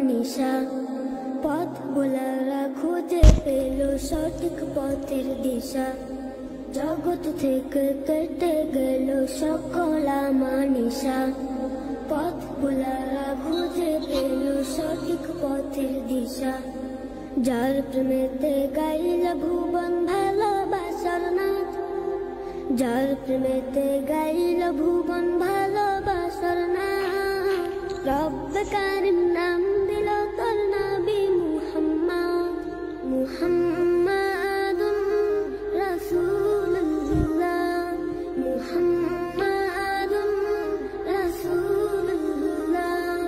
Manisa পথ ভোলারা খুঁজে পেল সঠিক পথের দিশা জগৎ থেকে কেটে গেল সকল মানিসা পথ ভোলারা খুঁজে পেল সঠিক পথের দিশা যার প্রেমেতে গাইল ভুবন ভালোবাসার নাথ যার প্রেমেতে গাইল ভুবন ভালোবাসার নাথ রব্বে কারিম নাম দিল তোর নবী মুহাম্মদ মুহাম্মাদুন রাসূলুল্লাহ মুহাম্মাদুন রাসূলুল্লাহ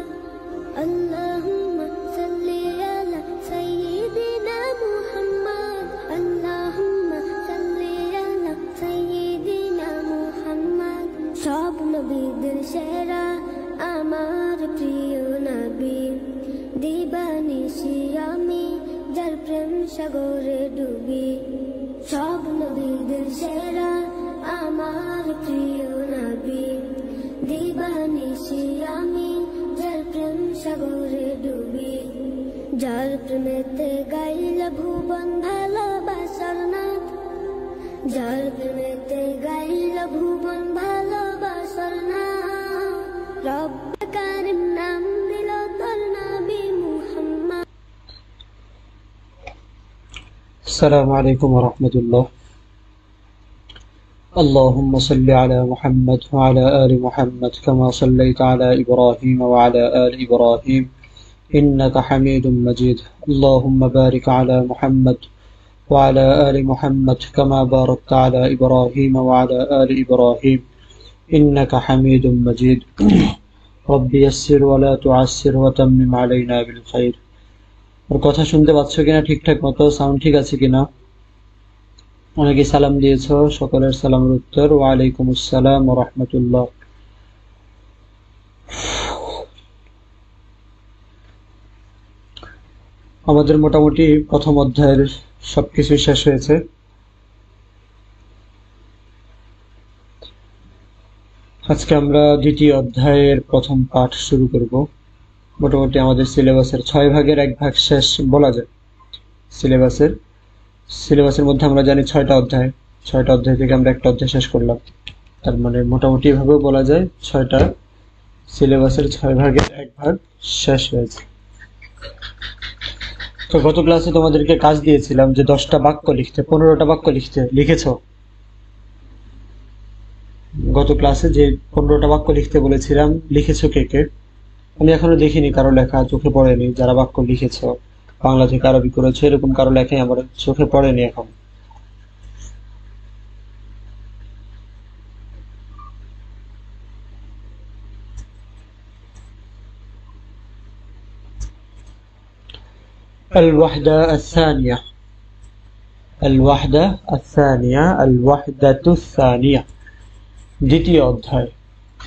আল্লাহুম্মা সাল্লি আলা সাইয়্যিদিনা মুহাম্মদ আল্লাহুম্মা সাল্লি আলা সাইয়্যিদিনা মুহাম্মদ সব নবীদের সেরা আমার প্রিয় নবী দিবানিশি আমি যার প্রেম সাগরে ডুবি সব নবীদের সেরা আমার প্রিয় নবী দিবানিশি আমি যার প্রেম সাগরে ডুবি যার প্রেমেতে গাইল ভুবন ভালোবাসার নাথ যার প্রেমেতে গাইল ভুবন ভালোবাসার নাথ রব্বে কারিম নাম দিল তোর নবী মুহাম্মদ। السلام عليكم ورحمة الله. اللهم صل على محمد وعلى آل محمد كما صليت على إبراهيم وعلى آل إبراهيم إنك حميد مجيد. اللهم بارك على محمد وعلى آل محمد كما باركت على إبراهيم وعلى آل إبراهيم إنك حميد مجيد. رب يسر ولا تعسر وتمم علينا بالخير. और কথা শুনতে পাচ্ছ কিনা ঠিকঠাক মতো সাউন্ড ঠিক আছে কিনা অনেকে সালাম দিয়েছো সকলের সালামের উত্তর ওয়া আলাইকুম আসসালাম ওয়া রাহমাতুল্লাহ আমাদের মোটামুটি প্রথম অধ্যায়ের সবকিছু শেষ হয়েছে আজকে আমরা দ্বিতীয় অধ্যায়ের প্রথম পাঠ শুরু করব মোটামুটি আমাদের সিলেবাসের 6 ভাগের 1 ভাগ শেষ বলা যায় সিলেবাসের মধ্যে আমরা জানি 6টা অধ্যায় 6টা অধ্যায় থেকে আমরা একটা অধ্যায় শেষ করলাম তার মানে মোটামুটি ভাবে বলা যায় 6টা সিলেবাসের 6 ভাগের 1 ভাগ শেষ হয়েছে তো গত ক্লাসে তোমাদেরকে কাজ দিয়েছিলাম যে 10টা বাক্য লিখতে 15টা বাক্য লিখেছো গত ক্লাসে যে 15টা বাক্য লিখতে বলেছিলাম লিখেছো কে কে আমি এখনো দেখিনি কারো লেখা চোখে পড়েনি যারা বাক্য লিখেছো বাংলা থেকে আরবি করেছো এরকম কারো লেখাই আমার চোখে পড়েনি এখন الوحدة الثانية الوحدة الثانية দ্বিতীয় অধ্যায়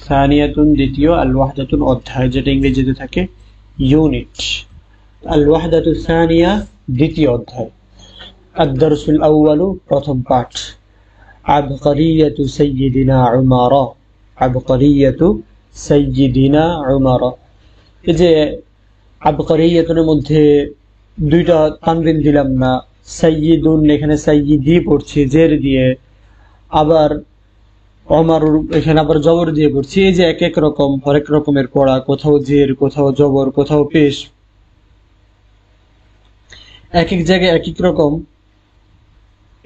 সানিয়াতুন দ্বিতীয় আল ওয়াহদাতুন অধ্যায় যেটা ইংরেজিতে থাকে ইউনিট আল ওয়াহদাতু সানিয়া দ্বিতীয় অধ্যায় আদ-দারসুল আউয়ালু প্রথম পাঠ আবকারিয়াতু সাইয়্যিদিনা উমারা এই যে আবকারিয়াতুনের মধ্যে দুইটা তানবিন দিলাম না সাইয়্যিদুন এখানে সাইয়্যিদি পড়ছি জের দিয়ে আবার ওমর এখানে আবার জবর দিয়ে পড়ছি এই যে এক এক রকম হরেক রকমের পড়া কোথাও জের কোথাও জবর কোথাও পেশ এক এক জায়গায় এক এক রকম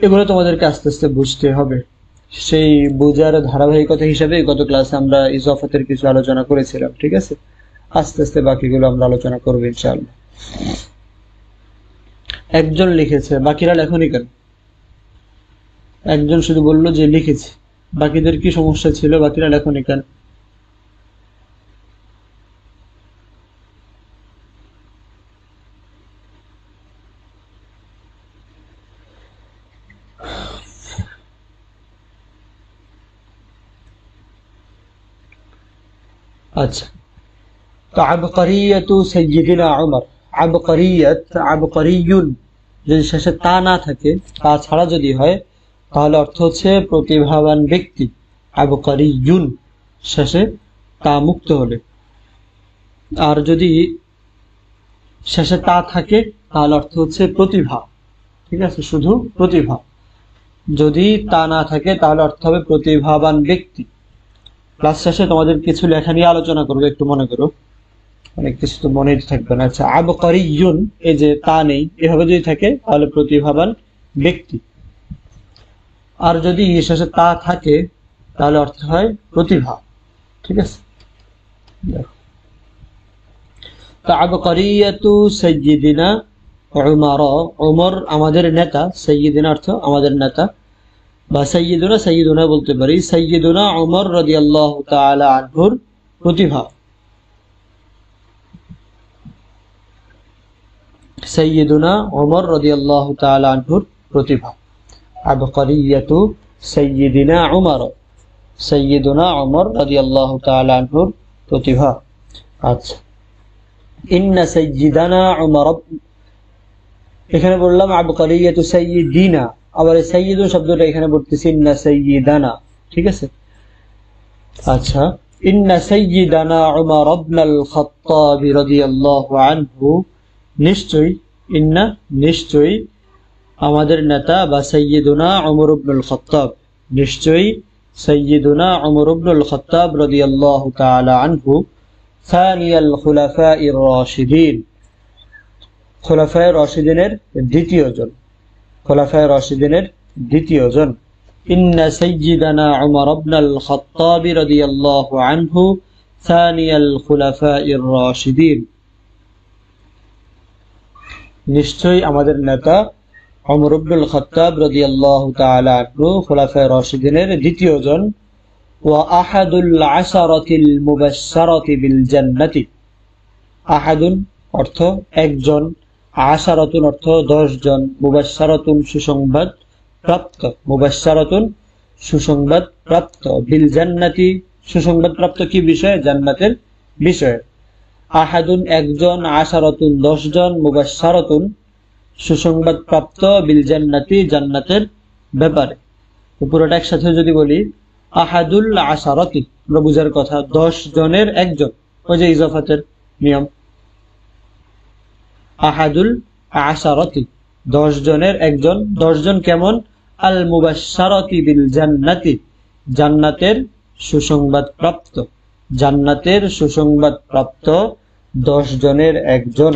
এগুলো তোমাদেরকে আস্তে আস্তে বুঝতে হবে সেই বোঝার ধারাবাহিকতা হিসাবে গত ক্লাসে আমরা ইজাফাতের কিছু আলোচনা করেছিলাম ঠিক আছে আস্তে আস্তে বাকিগুলো আমরা আলোচনা করব ইনশাআল্লাহ একজন লিখেছে বাকিরা লেখনি কেন একজন শুধু বলল যে লিখেছে বাকিদের কি সমস্যা ছিল বাকিরা লেখনি কেন আচ্ছা তো আবকারিয়াতু সাইয়্যিদিনা উমর আবকারিয়ুন যদি শেষে তা না থাকে তা ছাড়া যদি হয় তাহলে অর্থ হচ্ছে প্রতিভাবান ব্যক্তি আবকারিয়ুন শেষে তা মুক্ত হলে আর যদি শেষে তা থাকে তাহলে অর্থ হচ্ছে প্রতিভা, ঠিক আছে, শুধু প্রতিভা। যদি তা না থাকে তাহলে অর্থ হবে প্রতিভাবান ব্যক্তি। ক্লাস শেষে তোমাদের কিছু লেখা নিয়ে আলোচনা করবো, একটু মনে করো, অনেক কিছু তো মনে থাকবে না। আচ্ছা, আবকারিয়ুন, এই যে তা নেই, এভাবে যদি থাকে তাহলে প্রতিভাবান ব্যক্তি। আর যদি শেষে তা থাকে তাহলে অর্থ হয় প্রতিভা, ঠিক আছে। তো আবকারিয়াতু সাইয়্যিদিনা উমর, উমর আমাদের নেতা, সাইয়্যিদিনা অর্থ আমাদের নেতা, বা সাইয়্যিদুনা সাইয়্যিদুনা বলতে পারি। সাইয়্যিদুনা উমর রাদিয়াল্লাহু তাআলা আনহুর প্রতিভা, সাইয়্যিদুনা উমর রাদিয়াল্লাহু তাআলা আনহুর প্রতিভা। আবকারিয়াতু সাইয়্যিদিনা উমর, সাইয়্যিদুনা উমর রাদিয়াল্লাহু তাআলা আনহুর প্রতিভা। আচ্ছা, ইন্না সাইয়্যিদানা উমর, এখানে বললাম আবকারিয়াতু সাইয়্যিদিনা, আবার সাইয়্যিদুন শব্দটা এখানে বলতেছি ইন্না সাইয়্যিদানা, ঠিক আছে। আচ্ছা, ইন্না সাইয়্যিদানা উমর ইবনুল খাত্তাব রাদিয়াল্লাহু আনহু, নিশ্চয়ই, ইন্না নিশ্চয়ই, আমাদের নেতা বা সাইয়্যিদুনা উমর ইবনুল খাত্তাব, নিশ্চয়ই সাইয়্যিদুনা উমর ইবনুল খাত্তাব রাদিয়াল্লাহু তাআলা আনহু সানিয়াল খুলাফায়ে রাশিদিন, খুলাফায়ে রাশিদিনের দ্বিতীয় জন, খুলাফায়ে রাশিদিনের দ্বিতীয় জন। ইন্না সাইয়্যিদানা উমর ইবনুল খাত্তাব রাদিয়াল্লাহু আনহু সানিয়াল খুলাফায়ে রাশিদিন, নিশ্চয়ই আমাদের নেতা উমর ইবনুল খাত্তাব রাদিয়াল্লাহু তাআলা আনহু খুলাফায়ে রাশিদিনের দ্বিতীয় জন। ওয়া আহাদুল আশারাতিল মুবাশশারাতি বিল জান্নাতি, আহাদুন অর্থ একজন, আশারাতুন অর্থ 10 জন, মুবাশশারাতুন সুসংবাদ প্রাপ্ত, মুবাশশারাতুন সুসংবাদ প্রাপ্ত, বিল জান্নাতি সুসংবাদ প্রাপ্ত কি বিষয়ে? জান্নাতের বিষয়ে। আহাদুন একজন, আশারাতুন 10 জন, মুবাশশারাতুন সুসংবাদ প্রাপ্ত, বিল জান্নাতি জান্নাতের ব্যাপারে। পুরোটা একসাথে যদি বলি, আহাদুল আশারাতি আমরা বুঝার কথা 10 জনের একজন, ওই যে ইজাফাতের নিয়ম, আহাদুল আশারাতি 10 জনের একজন। 10 জন কেমন? আল মুবাশশারাতি বিল জান্নাতি, জান্নাতের সুসংবাদ প্রাপ্ত, জান্নাতের সুসংবাদ প্রাপ্ত 10 জনের একজন।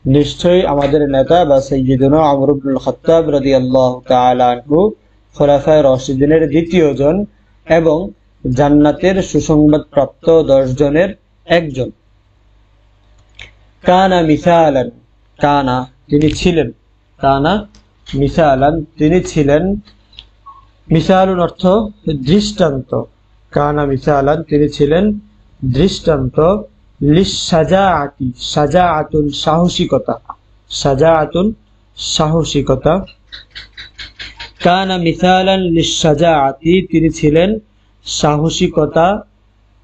নিশ্চয়ই আমাদের নেতা বা সাইয়্যিদুনা উমর ইবনুল খাত্তাব রাদিয়াল্লাহু তাআলা আনহু খুলাফায়ে রাশিদিনের দ্বিতীয় জন এবং জান্নাতের সুসংবাদ প্রাপ্ত 10 জনের একজন। কানা মিসালান, কানা তিনি ছিলেন, কানা মিসালান তিনি ছিলেন, মিসালুন অর্থ দৃষ্টান্ত, কানা মিসালান তিনি ছিলেন দৃষ্টান্ত, লিশাজাআতি, শাজাআতুন সাহসিকতা, শাজাআতুন সাহসিকতা, কানা মিসালান লিশাজাআতি তিনি ছিলেন সাহসিকতা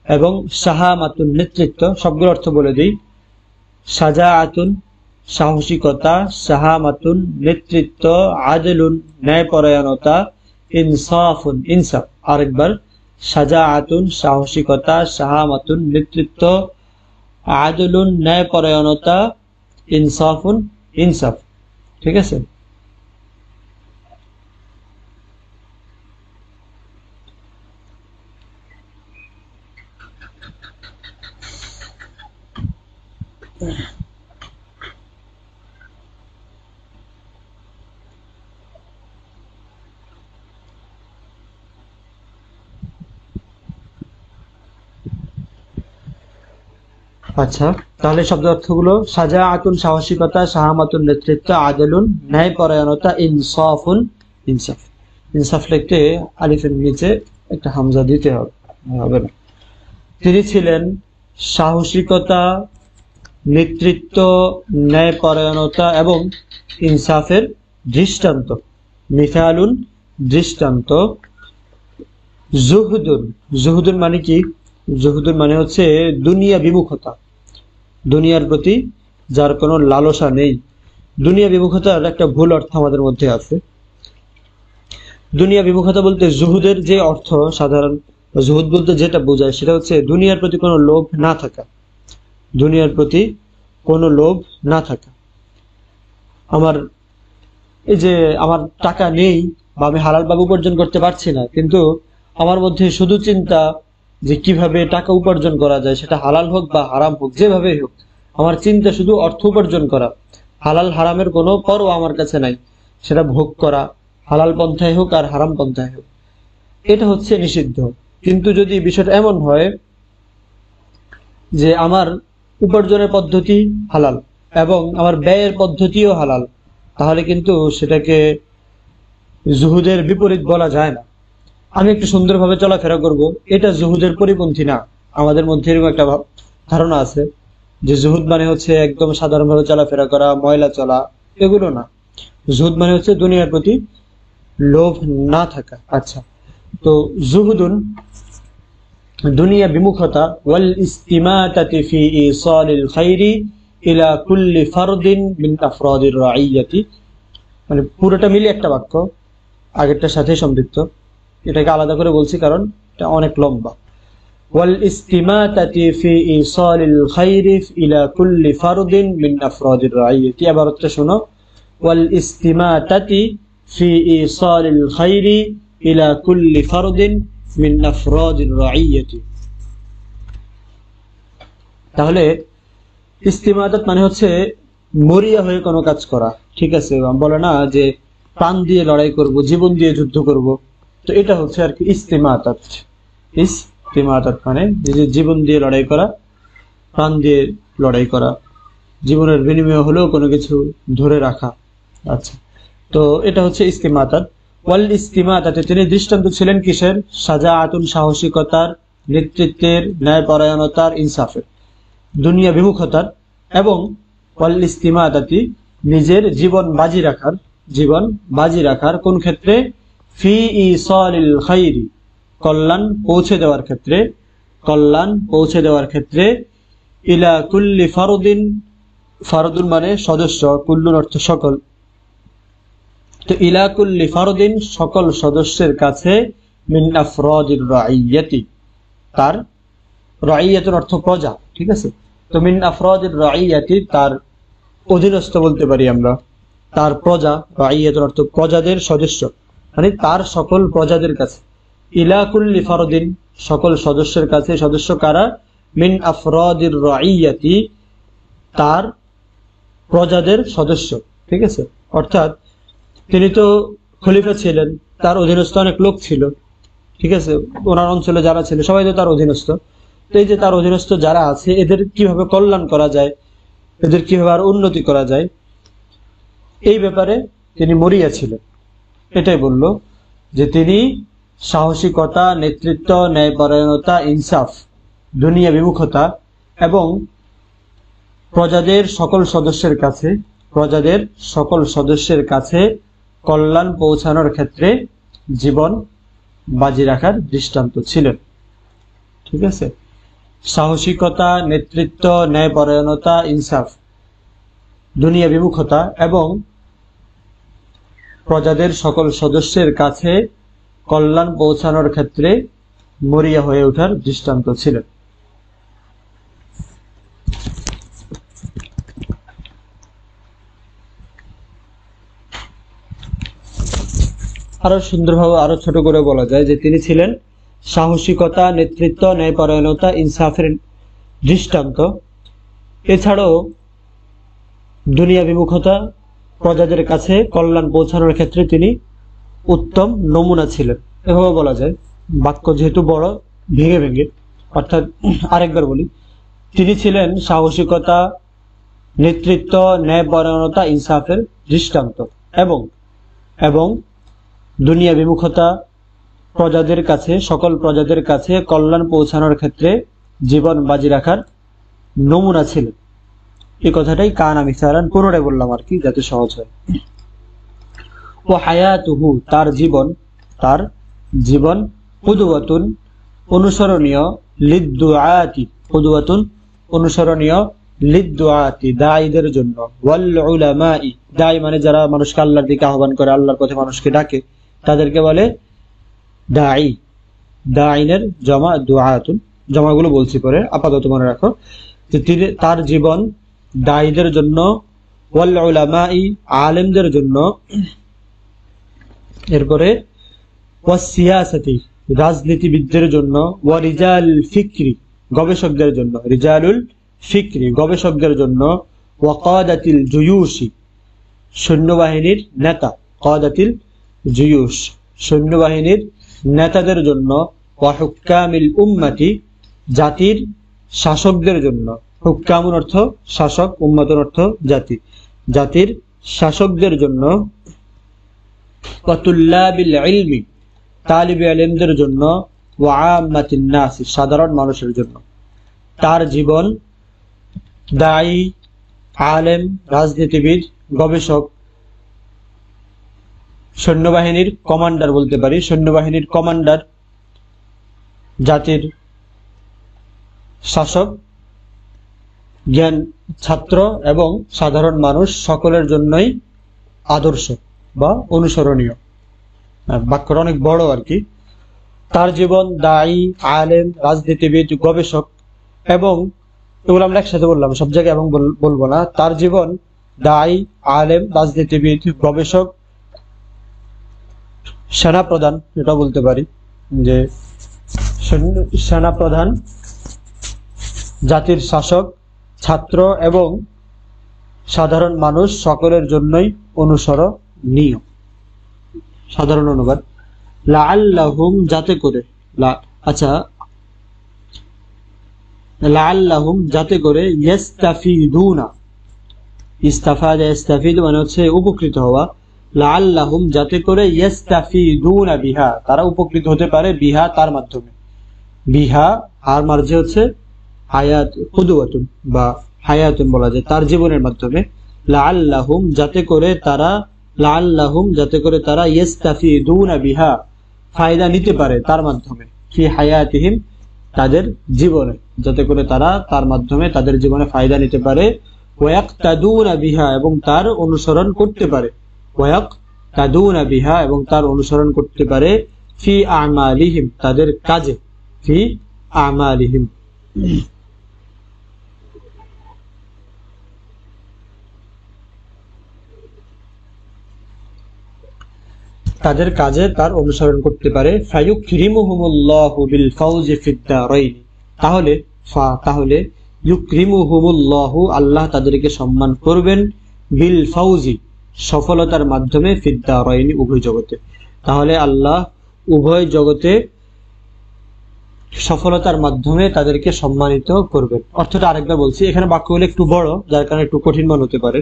এবং শাহামাতুন নেতৃত্ব। সবগুলোর অর্থ বলে দিই, শাজাআতুন সাহসিকতা, শাহামাতুন নেতৃত্ব, আদলুন ন্যায়পরায়ণতা, ইনসাফুন ইনসাফ। আরেকবার, শাজাআতুন সাহসিকতা, শাহামাতুন নেতৃত্ব, আদলুন ন্যায়পরায়ণতা, ইনসাফুন ইনসাফ, ঠিক আছে। আচ্ছা, তাহলে শব্দ অর্থগুলো, শাজাআতুন সাহসিকতা, শাহামাতুন নেতৃত্ব, আদলুন ন্যায়পরায়ণতা, ইনসাফুন ইনসাফ। ইনসাফ লিখতে আলিফের নিচে একটা হামজা দিতে হবে না। তিনি ছিলেন সাহসিকতা, নেতৃত্ব, ন্যায়পরায়ণতা এবং ইনসাফের দৃষ্টান্ত। মিসালুন দৃষ্টান্ত। জুহদুন, জুহদুন মানে কি? জুহদুন মানে হচ্ছে দুনিয়া বিমুখতা, দুনিয়ার প্রতি যার কোনো লালসা নেই। দুনিয়া বিমুখতার একটা ভুল অর্থ আমাদের মধ্যে আছে। দুনিয়া বিমুখতা বলতে জুহুদের যে অর্থ সাধারণ, জুহুদ বলতে যেটা বোঝায় সেটা হচ্ছে দুনিয়ার প্রতি কোনো লোভ না থাকা, দুনিয়ার প্রতি কোনো লোভ না থাকা। আমার এই যে আমার টাকা নেই বা আমি হালালভাবে উপার্জন করতে পারছি না, কিন্তু আমার মধ্যে শুধু চিন্তা যে কিভাবে টাকা উপার্জন করা যায়, সেটা হালাল হোক বা হারাম হোক, যেভাবেই হোক আমার চিন্তা শুধু অর্থ উপার্জন করা। হালাল হারামের কোনো পরোয়া আমার কাছে নাই, সেটা ভোগ করা হালাল পন্থায় হোক আর হারাম পন্থায় হোক, এটা হচ্ছে নিষিদ্ধ। কিন্তু যদি বিষয়টা এমন হয় যে আমার উপার্জনের পদ্ধতি হালাল এবং আমার ব্যয়ের পদ্ধতিও হালাল, তাহলে কিন্তু সেটাকে জুহুদের বিপরীত বলা যায় না। আমি একটু সুন্দরভাবে চলাফেরা করব, এটা জুহুদের পরিপন্থী না। আমাদের মধ্যে এরকম একটা ধারণা আছে যে জুহুদ মানে হচ্ছে একদম সাধারণভাবে চলাফেরা করা, ময়লা চলা, এগুলো না। জুহুদ মানে হচ্ছে দুনিয়ার প্রতি লোভ না থাকা। আচ্ছা, তো জুহুদুন দুনিয়া বিমুখতা, ওয়াল ইস্তিমাতাতি ফি ইসালিল খাইরি ইলা কুল্লি ফারদিন মিন আফরাদির রাইয়াতি, মানে পুরোটা মিলে একটা বাক্য, আগেরটার সাথে সম্পৃক্ত। এটাকে আলাদা করে বলছি কারণ এটা অনেক লম্বা। ওয়াল ইস্তিমাতাতি ফি ইসালিল খাইরি ইলা কুল্লি ফারদিন মিন আফরাদির রাইয়াতি, ইবারতটা শোনো। ওয়াল ইস্তিমাতাতি ফি ইসালিল খাইরি ইলা কুল্লি ফারদিন মিন আফরাদির রাইয়াতি। তাহলে ইস্তিমাতাত মানে হচ্ছে মরিয়া হয়ে কোনো কাজ করা, ঠিক আছে? বলে না যে প্রাণ দিয়ে লড়াই করব, জীবন দিয়ে যুদ্ধ করব, তো এটা হচ্ছে আর কি ইস্তিমাতাত। ইস্তিমাতাত মানে যে জীবন দিয়ে লড়াই করা, প্রাণ দিয়ে লড়াই করা, জীবনের বিনিময়ে হলেও কোনো কিছু ধরে রাখা। আচ্ছা, তো এটা হচ্ছে ইস্তিমাতাত। ওয়াল ইস্তিমাতাতে তিনি দৃষ্টান্ত ছিলেন কিসের? সাজাআতুন সাহসিকতার, নেতৃত্বের, ন্যায়পরায়ণতার, ইনসাফের, দুনিয়া বিমুখতার, এবং ওয়াল ইস্তিমাতাতি নিজের জীবন বাজি রাখার কোন ক্ষেত্রে? ফি ইসালিল খাইরি কল্যাণ পৌঁছে দেওয়ার ক্ষেত্রে, ইলা কুল্লি ফারদিন, ফারদুন মানে সদস্য, কুল্লুন অর্থ সকল, তো ইলা কুল্লি ফারদিন সকল সদস্যের কাছে, মিন আফরাদির রাইয়াতি, তার রাইয়াতুর অর্থ প্রজা, ঠিক আছে? তো মিন আফরাদির রাইয়াতি তার অধীনস্থ বলতে পারি আমরা, তার প্রজা, রাইয়াতুর অর্থ প্রজাদের সদস্য, মানে তার সকল প্রজাদের কাছে। ইলা কুল্লি ফারদিন সকল সদস্যের কাছে, সদস্য কারা? মিন আফরাদির রাইয়াতি তার প্রজাদের সদস্য, ঠিক আছে? অর্থাৎ তিনি তো খলিফা ছিলেন, তার অধীনস্থ অনেক লোক ছিল, ঠিক আছে? ওনার অঞ্চলে যারা ছিল সবাই তো তার অধীনস্থ। তো এই যে তার অধীনস্থ যারা আছে, এদের কিভাবে কল্যাণ করা যায়, এদের কিভাবে আর উন্নতি করা যায়, এই ব্যাপারে তিনি মরিয়া ছিলেন। এটাই বলল যে তিনি সাহসিকতা, নেতৃত্ব, ন্যায়পরায়ণতা, ইনসাফ, দুনিয়া বিমুখতা এবং প্রজাদের সকল সদস্যের কাছে কল্যাণ পৌঁছানোর ক্ষেত্রে জীবন বাজি রাখার দৃষ্টান্ত ছিলেন, ঠিক আছে? সাহসিকতা, নেতৃত্ব, ন্যায়পরায়ণতা, ইনসাফ, দুনিয়া বিমুখতা এবং প্রজাদের সকল সদস্যের কাছে কল্যাণ পৌঁছানোর ক্ষেত্রে মরিয়া হয়ে ওঠার দৃষ্টান্ত ছিলেন। আরো সুন্দরভাবে, আরো ছোট করে বলা যায় যে তিনি ছিলেন সাহসিকতা, নেতৃত্ব, ন্যায়পরায়ণতা, ইনসাফের দৃষ্টান্ত। এছাড়াও দুনিয়া বিমুখতা, প্রজাদের কাছে কল্যাণ পৌঁছানোর ক্ষেত্রে তিনি উত্তম নমুনা ছিলেন, এভাবে বলা যায়। বাক্য যেহেতু বড়, ভেঙে ভেঙে, অর্থাৎ আরেকবার বলি, তিনি ছিলেন সাহসিকতা, নেতৃত্ব, ন্যায়পরায়ণতা, ইনসাফের দৃষ্টান্ত এবং দুনিয়া বিমুখতা, প্রজাদের কাছে, সকল প্রজাদের কাছে কল্যাণ পৌঁছানোর ক্ষেত্রে জীবন বাজি রাখার নমুনা ছিলেন। এই কথাটাই কানা মিসারান পুনরায় বললাম আর কি, যাতে সহজ হয়। ও হায়াতুহু তার জীবন কুদওয়াতুন অনুসরণীয়, লিদ্দুআতি কুদওয়াতুন অনুসরণীয়, লিদ্দুআতি দাঈদের জন্য, ওয়াল উলামাই দাঈ মানে যারা মানুষকে আল্লাহর দিকে আহ্বান করে, আল্লাহর পথে মানুষকে ডাকে, তাদেরকে বলে দাঈ। দাঈনের জমা দুআতুন, জমাগুলো বলছি পরে, আপাতত মনে রাখো যে তার জীবন দায়ীদের জন্য, ওয়াল উলামাই আলেমদের জন্য, এরপরে ওয়াস সিয়াসাতি রাজনীতিবিদদের জন্য, ওয়া রিজাল ফিকরি গবেষকদের জন্য, রিজালুল ফিকরি গবেষকদের জন্য, ওয়া কাদাতিল জুয়ুশি সৈন্যবাহিনীর নেতা, কাদাতিল জুয়ুশ সৈন্যবাহিনীর নেতাদের জন্য, ওয়া হুক্কামিল উম্মতি জাতির শাসকদের জন্য, হুক্কামুন অর্থ শাসক, উম্মাতুন অর্থ জাতি, জাতির শাসকদের জন্য, ওয়া তুল্লাবিল ইলমি তালিবে ইলমদের জন্য, ওয়া আম্মাতিন নাস সাধারণ মানুষের জন্য। তার জীবন দায়ী, আলেম, রাজনীতিবিদ, গবেষক, সৈন্যবাহিনীর কমান্ডার বলতে পারি, সৈন্যবাহিনীর কমান্ডার, জাতির শাসক, জ্ঞান ছাত্র এবং সাধারণ মানুষ সকলের জন্যই আদর্শ বা অনুসরণীয়। বাক্যটা অনেক বড় আর কি। তার জীবন দায়ী, আলেম, রাজনীতিবিদ, গবেষক, এবং এগুলো আমরা একসাথে বললাম, সব জায়গায় এবং বলবো না। তার জীবন দায়ী, আলেম, রাজনীতিবিদ, গবেষক, সেনাপ্রধান, এটা বলতে পারি যে সেনাপ্রধান, জাতির শাসক, ছাত্র এবং সাধারণ মানুষ সকলের জন্যই অনুসরণীয়। সাধারণ অনুবাদ লাআল্লাহুম যাতে করে, আচ্ছা লাআল্লাহুম যাতে করে, ইস্তাফিদুনা ইস্তাফাদা ইস্তাফিদু মানে হচ্ছে উপকৃত হওয়া, লাআল্লাহুম যাতে করে, ইস্তাফিদুনা বিহা তারা উপকৃত হতে পারে, বিহা তার মাধ্যমে। বিহা আর মার্জে হচ্ছে হায়াত, কুদওয়াতুন বা হায়াতুন বলা যায়, তার জীবনের মাধ্যমে। লাআল্লাহুম যাতে করে তারা, লাআল্লাহুম যাতে করে তারা, ইস্তাফিদুনা বিহা ফায়দা নিতে পারে তার মাধ্যমে, ফি হায়াতিহিম তাদের জীবনে, যাতে করে তারা তার মাধ্যমে তাদের জীবনে ফায়দা নিতে পারে। ওয়াক্তাদুনা বিহা এবং তার অনুসরণ করতে পারে, ওয়াক্তাদুনা বিহা এবং তার অনুসরণ করতে পারে, ফি আমালিহিম তাদের কাজে, ফি আমালিহিম তাদের কাজে তার অনুসরণ করতে পারে। ফায়ুকরিমুহুমুল্লাহু বিল ফাউজি ফিদ দারাইন তাহলে তাহলে ইউকরিমুহুমুল্লাহু আল্লাহ তাদেরকে সম্মান করবেন, বিল ফাউজি সফলতার মাধ্যমে, ফিদ দারাইন উভয় জগতে। তাহলে আল্লাহ উভয় জগতে সফলতার মাধ্যমে তাদেরকে সম্মানিত করবেন। অর্থটা আরেকবার বলছি, এখানে বাক্যগুলো একটু বড় যার কারণে একটু কঠিন মনে হতে পারে।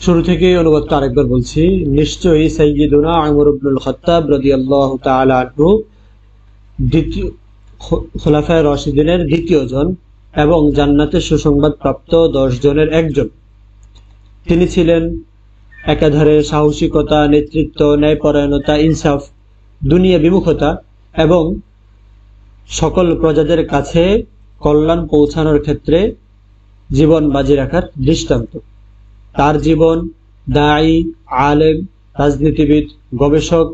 শুরু থেকে অনুবাদটা আরেকবার বলছি। নিশ্চয়ই সাইয়্যিদুনা উমর ইবনুল খাত্তাব রাদিয়াল্লাহু তাআলা আনহু দ্বিতীয় খোলাফায়ে রাশিদিনের দ্বিতীয় জন এবং জান্নাতের সুসংবাদ প্রাপ্ত 10 জনের একজন। তিনি ছিলেন একাধারে সাহসিকতা, নেতৃত্ব, ন্যায়পরায়ণতা, ইনসাফ, দুনিয়া বিমুখতা এবং সকল প্রজাদের কাছে কল্যাণ পৌঁছানোর ক্ষেত্রে জীবন বাজি রাখার দৃষ্টান্ত। তার জীবন দায়ী, আলেম, রাজনীতিবিদ, গবেষক,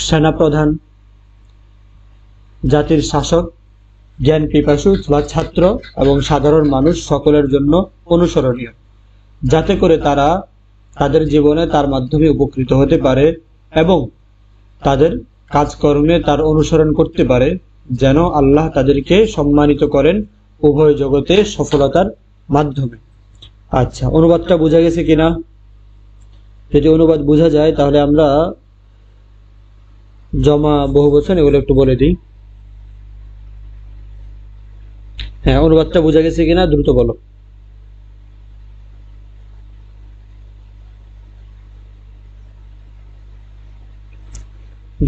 সেনাপ্রধান, জাতির শাসক, জ্ঞান পিপাসু বা ছাত্র এবং সাধারণ মানুষ সকলের জন্য অনুসরণীয়, যাতে করে তারা তাদের জীবনে তার মাধ্যমে উপকৃত হতে পারে এবং তাদের কাজকর্মে তার অনুসরণ করতে পারে, যেন আল্লাহ তাদেরকে সম্মানিত করেন উভয় জগতে সফলতার মাধ্যমে। আচ্ছা, অনুবাদটা বোঝা গেছে কিনা? যদি অনুবাদ বোঝা যায় তাহলে আমরা জমা, বহুবচন এগুলো একটু বলে দিই। হ্যাঁ, অনুবাদটা বোঝা গেছে কিনা দ্রুত বলো।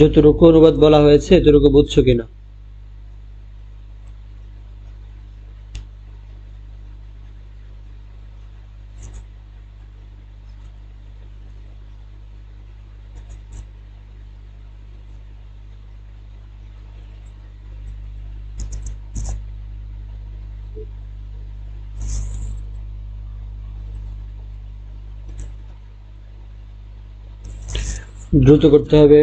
যতটুকু অনুবাদ বলা হয়েছে এতটুকু বুঝছো কিনা? দ্রুত করতে হবে।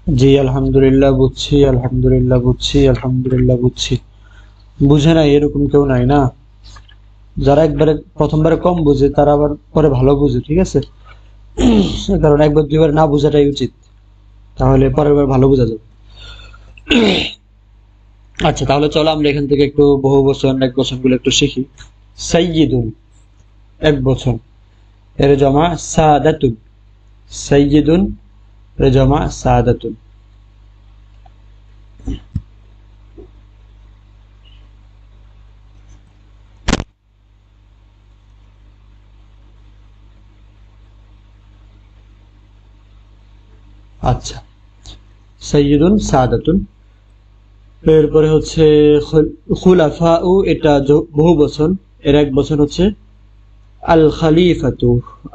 জি আলহামদুলিল্লাহ বুঝছি, আলহামদুলিল্লাহ বুঝছি, আলহামদুলিল্লাহ বুঝছি। বুঝে নাই এরকম কেউ নাই না। যারা একবারে প্রথমবারে কম বুঝে তারা আবার পরে ভালো বুঝে, ঠিক আছে? কারণ একবার দুইবার না বোঝাটাই উচিত, তাহলে পরের বার ভালো বোঝা যাবে। আচ্ছা তাহলে চলো আমরা এখান থেকে একটু বহু বচন এক বচন গুলো একটু শিখি। সাইয়্যিদুন এক বচন, এর জমা সাদাতুন। সাইয়্যিদুন এর জমা সাদাতুন। আচ্ছা, সাইয়্যিদুন সাদাতুন। এরপরে হচ্ছে খুলাফাউ, এটা বহু বচন, এর এক বচন হচ্ছে আল খলিফাতু।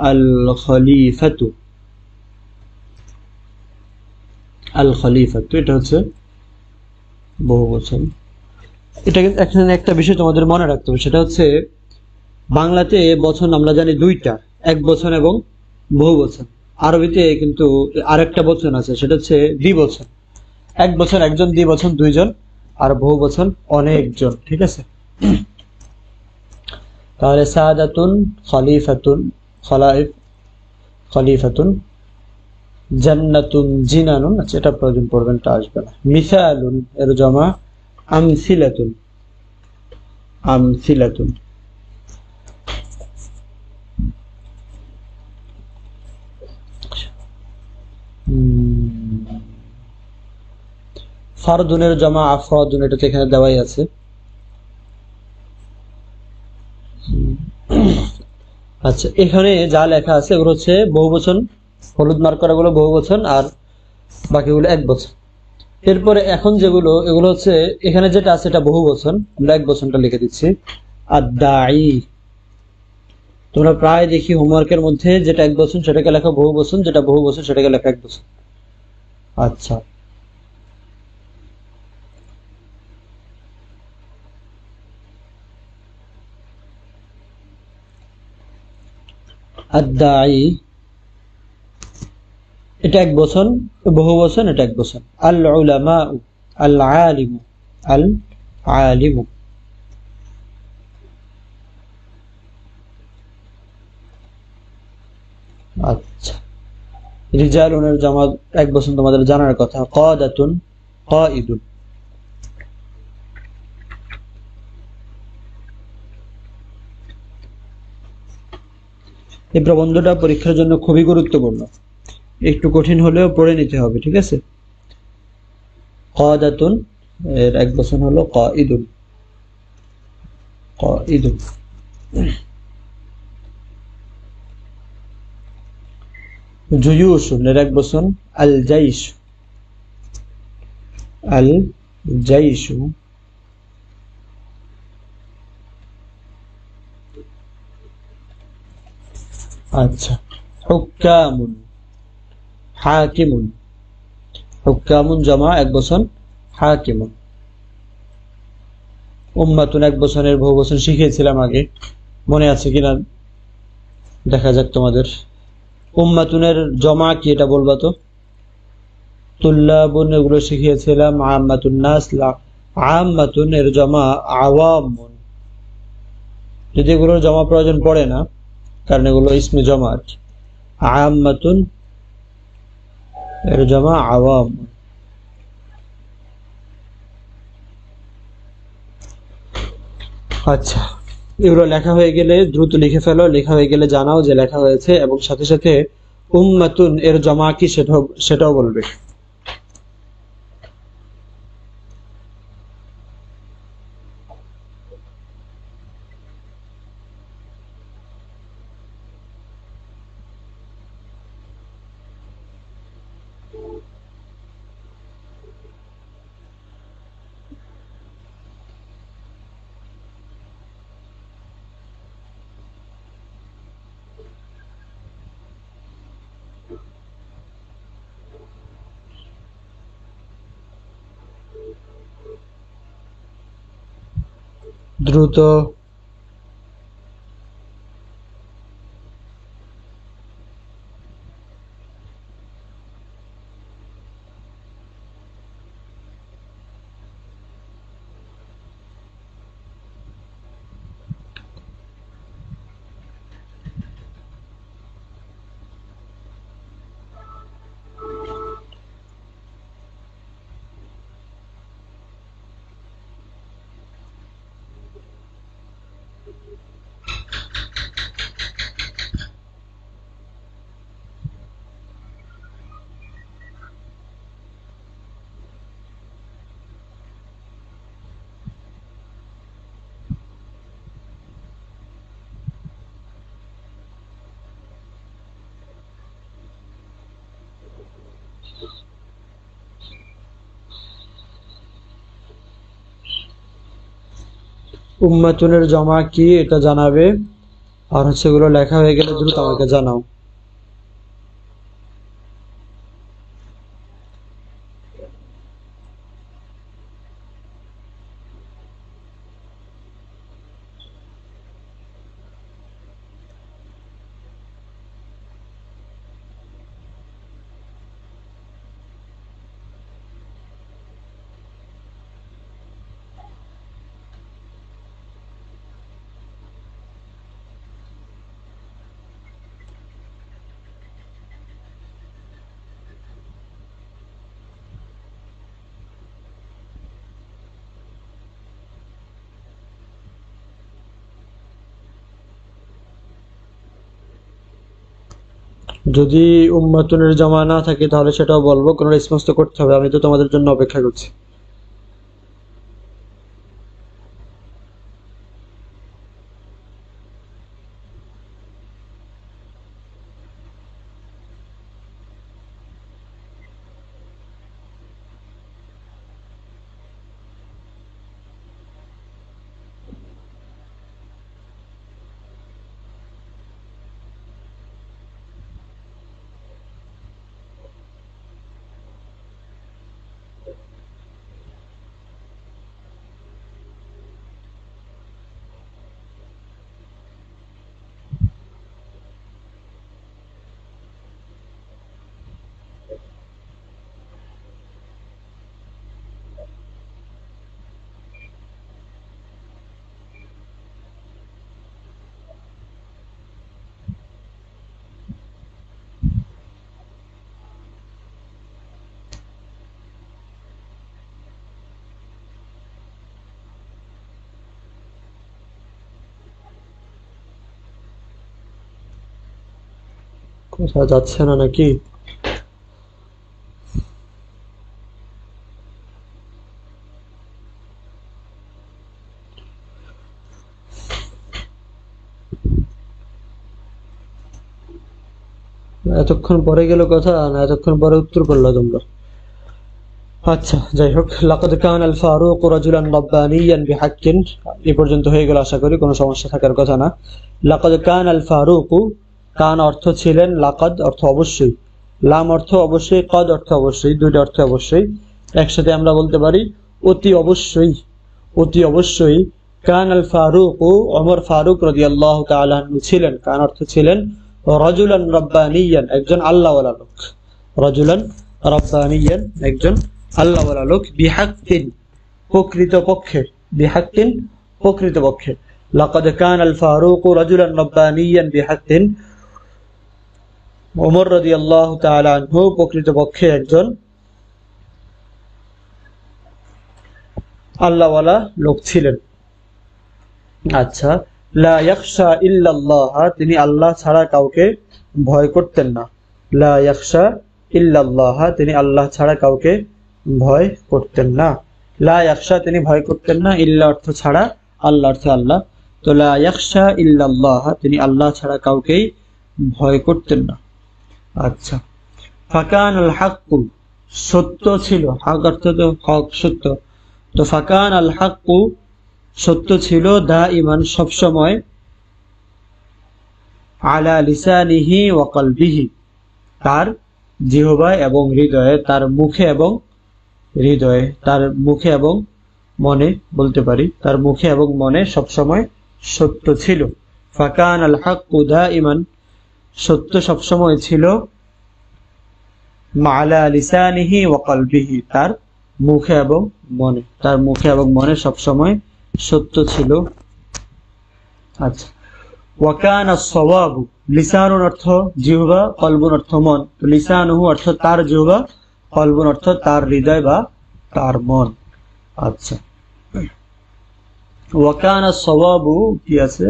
আল খলিফাতু, আল খলিফাতু এটা হচ্ছে বহু বচন। এটা কিন্তু এখানে একটা বিষয় তোমাদের মনে রাখতে হবে, সেটা হচ্ছে বাংলাতে বচন আমরা জানি দুইটা, এক বচন এবং বহু বচন। আরবিতে কিন্তু আরেকটা বচন আছে, সেটা হচ্ছে দ্বিবচন। এক বচন একজন, দ্বিবচন দুইজন, আর বহু বচন অনেকজন, ঠিক আছে? তাহলে সাদাতুন, খলিফাতুন, খলাইফ, খলিফাতুন, জান্নাতুন, জিনানুন। আচ্ছা এটা প্রয়োজন পড়বে না, এটা আসবে না। মিসালুন এর জমা আমসিলাতুন। আমসিলাতুন। ফারদুনের জমা আফরাদুন, এটা তো এখানে দেওয়াই আছে। আচ্ছা এখানে যা লেখা আছে এগুলো হচ্ছে বহুবচন, হলুদ মার্ক করা গুলো বহুবচন, আর বাকিগুলো এক বচন। এরপরে এখন যেগুলো, এগুলো হচ্ছে এখানে যেটা আছে এটা বহুবচন, আমরা এক বচনটা লিখে দিচ্ছি। আদ-দাঈ, তোমরা প্রায় দেখি হোমওয়ার্কের মধ্যে যেটা এক বচন সেটাকে লেখা বহু বচন, যেটা বহু বচন সেটাকে লেখা এক বচন। আচ্ছা, আদ-দাঈ এটা এক বচন, বহু বচন এটা এক বচন। আল উলামা, আল আলিম, আল আলিম। আচ্ছা, রিজালুনের জামা এক বচন তোমাদের জানার কথা, কাদাতুন, কাইদুন। এই প্রবন্ধটা পরীক্ষার জন্য খুবই গুরুত্বপূর্ণ, একটু কঠিন হলেও পড়ে নিতে হবে, ঠিক আছে? কাদাতুন এর এক বচন হলো কাইদুন, কাইদুন। জুয়ুশুন এর এক বচন আল জাইশ, আল জাইশু। আচ্ছা, হুক্কামুন, হাকিমুন। হুক্কামুন জমা এক বচন, হাকিমুন। উম্মাতুন এক বচনের বহু বচন শিখিয়েছিলাম আগে, মনে আছে কিনা দেখা যাক তোমাদের। উম্মাতুনের জমা কি এটা বলবা তো? তুল্লাবুন এগুলো শিখিয়েছিলাম। আম্মাতুন নাস, আম্মাতুন এর জমা আওয়ামুন। যদি এগুলোর জমা প্রয়োজন পড়ে না, কারণ এগুলো ইসমে জমা আর কি। আম্মাতুন এর জমা আওয়াম। আচ্ছা, এগুলো লেখা হয়ে গেলে দ্রুত লিখে ফেলো, লেখা হয়ে গেলে জানাও যে লেখা হয়েছে, এবং সাথে সাথে উম্মাতুন এর জমা কি সেটাও বলবে। দ্রুত। উম্মাতুনের জমা কি এটা জানাবে, আর হচ্ছে এগুলো লেখা হয়ে গেলে দ্রুত আমাকে জানাও। যদি উম্মাতুনের জমা না থাকে তাহলে সেটাও বলবো, কোনো রেসপন্স তো করতে হবে, আমি তো তোমাদের জন্য অপেক্ষা করছি। কোথাও যাচ্ছে না নাকি? এতক্ষণ পরে গেল কথা, না এতক্ষণ পরে উত্তর করলো তোমরা? আচ্ছা যাই হোক, লাকাদ কানা আল ফারুক রাজুলান রাব্বানিয়ান বিহাক্কিন, এই পর্যন্ত হয়ে গেল, আশা করি কোনো সমস্যা থাকার কথা না। লাকাদ কানা আল ফারুক, কান অর্থ ছিলেন, লাকাদ অর্থ অবশ্যই, লাম অর্থ অবশ্যই, কদ অর্থ অবশ্যই, দুইটা অর্থ অবশ্যই। একসাথে আমরা বলতে পারি অতি অবশ্যই, অতি অবশ্যই। কান আল ফারুক, ওমর ফারুক রাদিয়াল্লাহু তাআলা আনহু ছিলেন, কান অর্থ ছিলেন, রাজুলান রাব্বানিয়ান একজন আল্লাহওয়ালা লোক, রাজুলান রাব্বানিয়ান একজন আল্লাহওয়ালা লোক, বিহাক্কিন প্রকৃত পক্ষে, বিহাক্কিন প্রকৃত পক্ষে। লাকাদ কানা আল ফারুক রাজুলান রাব্বানিয়ান বিহাক্কিন, ওমর রাদিয়াল্লাহু তাআলা আনহু প্রকৃত পক্ষে একজন আল্লাহওয়ালা লোক ছিলেন। আচ্ছা, লা ইয়াখশা ইল্লাল্লাহ, তিনি আল্লাহ ছাড়া কাউকে ভয় করতেন না। লা ইয়াখশা ইল্লাল্লাহ, তিনি আল্লাহ ছাড়া কাউকে ভয় করতেন না। লা ইয়াখশা তিনি ভয় করতেন না, ইল্লা অর্থ ছাড়া, আল্লাহ অর্থ আল্লাহ, তো লা ইয়াখশা ইল্লাল্লাহ তিনি আল্লাহ ছাড়া কাউকেই ভয় করতেন না। আচ্ছা, ফাকানাল হাক্কু সত্য ছিল, হক অর্থ তো হক সত্য, তো ফাকান আল হাক্কু সত্য ছিল, দাইমান সবসময়, আলা লিসানিহি ওয়া কলবিহি তার জিহ্বায় এবং হৃদয়ে, তার মুখে এবং হৃদয়ে, তার মুখে এবং মনে বলতে পারি, তার মুখে এবং মনে সবসময় সত্য ছিল। ফাকান আল হাক্কু দাইমান সত্য সবসময় ছিল, আলা লিসানিহি ওয়া কলবিহি তার মুখে এবং মনে, তার মুখে এবং মনে সবসময় সত্য ছিল। আচ্ছা, ওয়াকানা সওয়াবু, লিসানুন অর্থ জিহ্বা, কলবুন অর্থ মন, তো লিসানুহু অর্থ তার জিহ্বা, কলবুন অর্থ তার হৃদয় বা তার মন। আচ্ছা, ওয়াকানা সওয়াবু কি আছে,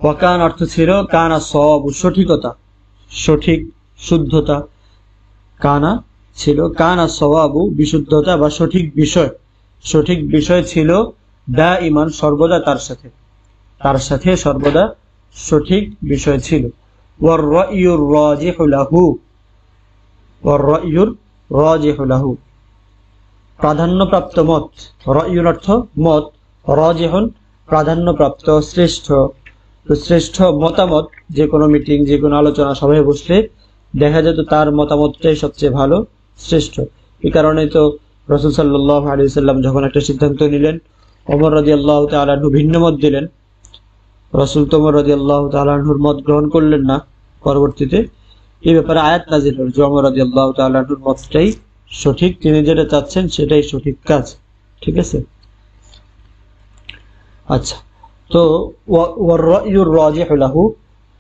ওয়াকান অর্থ ছিল, কানা সওয়াবু সঠিকতা, সঠিক শুদ্ধতা, কানা ছিল, কানা সওয়াবু বিশুদ্ধতা বা সঠিক বিষয়, সঠিক বিষয় ছিল, দাইমান সর্বদা তার সাথে, তার সাথে সর্বদা সঠিক বিষয় ছিল। ওয়ার রাইয়ুর রাজিহু লাহু, ওয়ার রাইয়ুর রাজিহু লাহু প্রাধান্যপ্রাপ্ত মত, রায়ুন অর্থ মত, রাজিহুন প্রাধান্যপ্রাপ্ত, শ্রেষ্ঠ। তো শ্রেষ্ঠ মতামত, যে কোনো মিটিং, যে কোনো আলোচনা সভায় বসলে দেখা যেত তার মতামতটাই সবচেয়ে ভালো, শ্রেষ্ঠ। এই কারণে তো রাসূল সাল্লাল্লাহু আলাইহি ওয়াসাল্লাম যখন একটা সিদ্ধান্ত নিলেন, ওমর রাদিয়াল্লাহু তাআলা আনহু ভিন্ন মত দিলেন, রাসূল ওমর রাদিয়াল্লাহু তাআলা আনহুর মত গ্রহণ করলেন না। পরবর্তীতে এই ব্যাপারে আয়াত নাযিল হল যে ওমর রাদিয়াল্লাহু তাআলা আনহুর মতটাই সঠিক, তিনি যেটা চাচ্ছেন সেটাই সঠিক কাজ। ঠিক আছে, আচ্ছা। তো ওয়ার রাজিহু লাহু,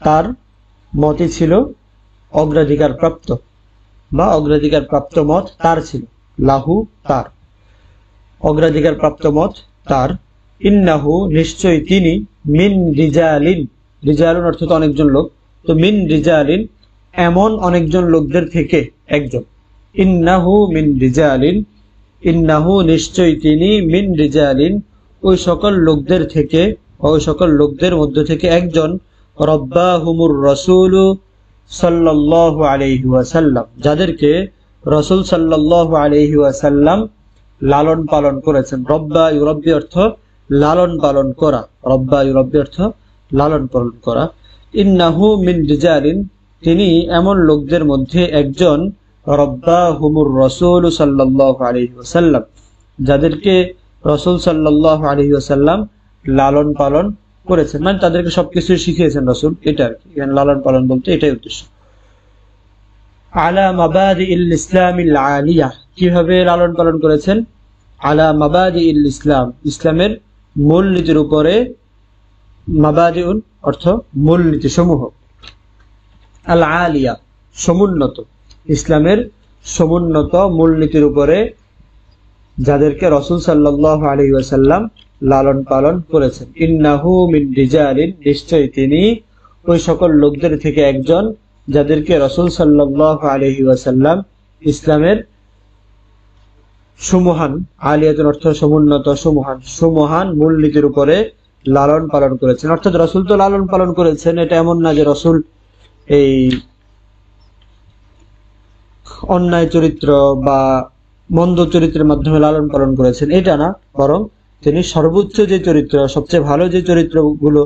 তার মতই ছিল অগ্রাধিকার প্রাপ্ত, বা অগ্রাধিকার প্রাপ্ত মত তার ছিল, লাহু তার, অগ্রাধিকার প্রাপ্ত মত তার। ইন্নাহু নিশ্চয় তিনি, মিন রিজালিন, রিজালুন অর্থাৎ অনেকজন লোক, তো মিন রিজালিন এমন অনেকজন লোকদের থেকে একজন। ইন্নাহু মিন রিজালিন, ইন্নাহু নিশ্চয় তিনি, মিন রিজালিন ওই সকল লোকদের থেকে, ওই সকল লোকদের মধ্য থেকে একজন। রব্বাহুমুর রাসূলু সাল্লাল্লাহু আলাইহি ওয়াসাল্লাম, যাদেরকে রাসূল সাল্লাল্লাহু আলাইহি ওয়াসাল্লাম লালন পালন করেছেন। রব্বা ইউরব্বি অর্থ লালন পালন করা, রব্বা ইউরব্বি অর্থ লালন পালন করা। ইন্নাহু মিন রিজালিন তিনি এমন লোকদের মধ্যে একজন। রব্বাহুমুর রাসূল সাল্লাল্লাহু আলাইহি ওয়াসাল্লাম, যাদেরকে রাসূল সাল্লাল্লাহু আলাইহি ওয়াসাল্লাম লালন পালন করেছেন, মানে তাদেরকে সবকিছু শিখিয়েছেন রাসূল, এটা আর কি। এখানে লালন পালন বলতে এটাই উদ্দেশ্য। আলা মাবাদিইল ইসলামিল আলিয়া, কিভাবে লালন পালন করেছেন? আলা মাবাদিইল ইসলাম, ইসলামের মূলনীতির উপরে। মাবাদিউন অর্থ মূলনীতি সমূহ, আল আলিয়া সমুন্নত, ইসলামের সমুন্নত মূলনীতির উপরে যাদেরকে রাসূল সাল্লাল্লাহু আলাইহি ওয়াসাল্লাম লালন পালন করেছেন। ইন্নাহু মিন রিজালিন নিশ্চয় তিনি ওই সকল লোকদের থেকে একজন, যাদেরকে রাসূল সাল্লাল্লাহু আলাইহি ওয়াসাল্লাম ইসলামের সুমহান, আলিয়াতুন অর্থ সমুন্নত, সুমহান, সুমহান মূলনীতির উপরে লালন পালন করেছেন। অর্থাৎ রাসূল তো লালন পালন করেছেন, এটা এমন না যে রাসূল এই অন্যায় চরিত্র বা মন্দ চরিত্রের মাধ্যমে লালন পালন করেছেন, এটা না, বরং তিনি সর্বোচ্চ যে চরিত্র, সবচেয়ে ভালো যে চরিত্রগুলো,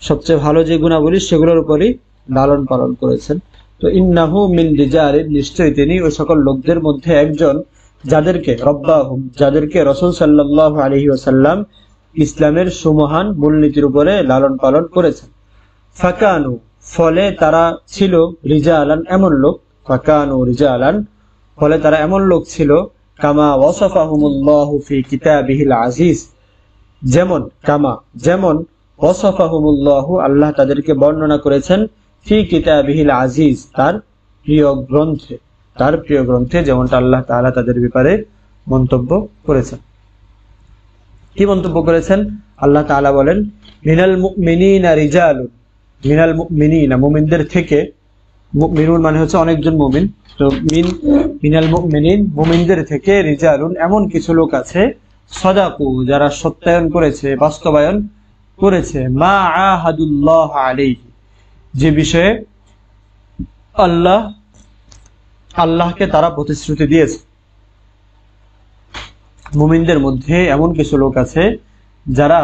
সবচেয়ে ভালো যে গুণাবলী, সেগুলোর উপরই লালন পালন করেছেন। তো ইন্নাহু মিন রিজালিন নিশ্চয় তিনি ওই সকল লোকদের মধ্যে একজন, যাদেরকে রব্বাহুম, যাদেরকে রাসূল সাল্লাল্লাহু আলাইহি ওয়াসাল্লাম ইসলামের সুমহান মূলনীতির উপরে লালন পালন করেছেন। ফাকানু ফলে তারা ছিল, রিজালান এমন লোক, ফাকানু রিজালান ফলে তারা এমন লোক ছিল। কামা ওয়াসাফাহুমুল্লাহু ফি কিতাবিহিল আজিজ, যেমন, কামা যেমন, ওয়াসাফাহুমুল্লাহু আল্লাহ তাদেরকে বর্ণনা করেছেন, ফি কিতাবিহিল আজিজ তার প্রিয় গ্রন্থে, তার প্রিয় গ্রন্থে যেমনটা আল্লাহ তাআলা তাদের ব্যাপারে মন্তব্য করেছেন। কি মন্তব্য করেছেন? আল্লাহ তাআলা বলেন, মিনাল মুমিনিনা রিজালুন, মিনাল মুমিনিনা মুমিনদের থেকে, মুমিনুন মানে হচ্ছে অনেকজন মুমিন, তো মিনাল মুমিনিন মুমিনদের থেকে, রিজালুন এমন কিছু লোক আছে, সাদাকু যারা সত্যায়ন করেছে, বাস্তবায়ন করেছে, মা আহাদুল্লাহ আলাইহি যে বিষয়ে আল্লাহকে তারা প্রতিশ্রুতি দিয়েছে। মুমিনদের মধ্যে এমন কিছু লোক আছে যারা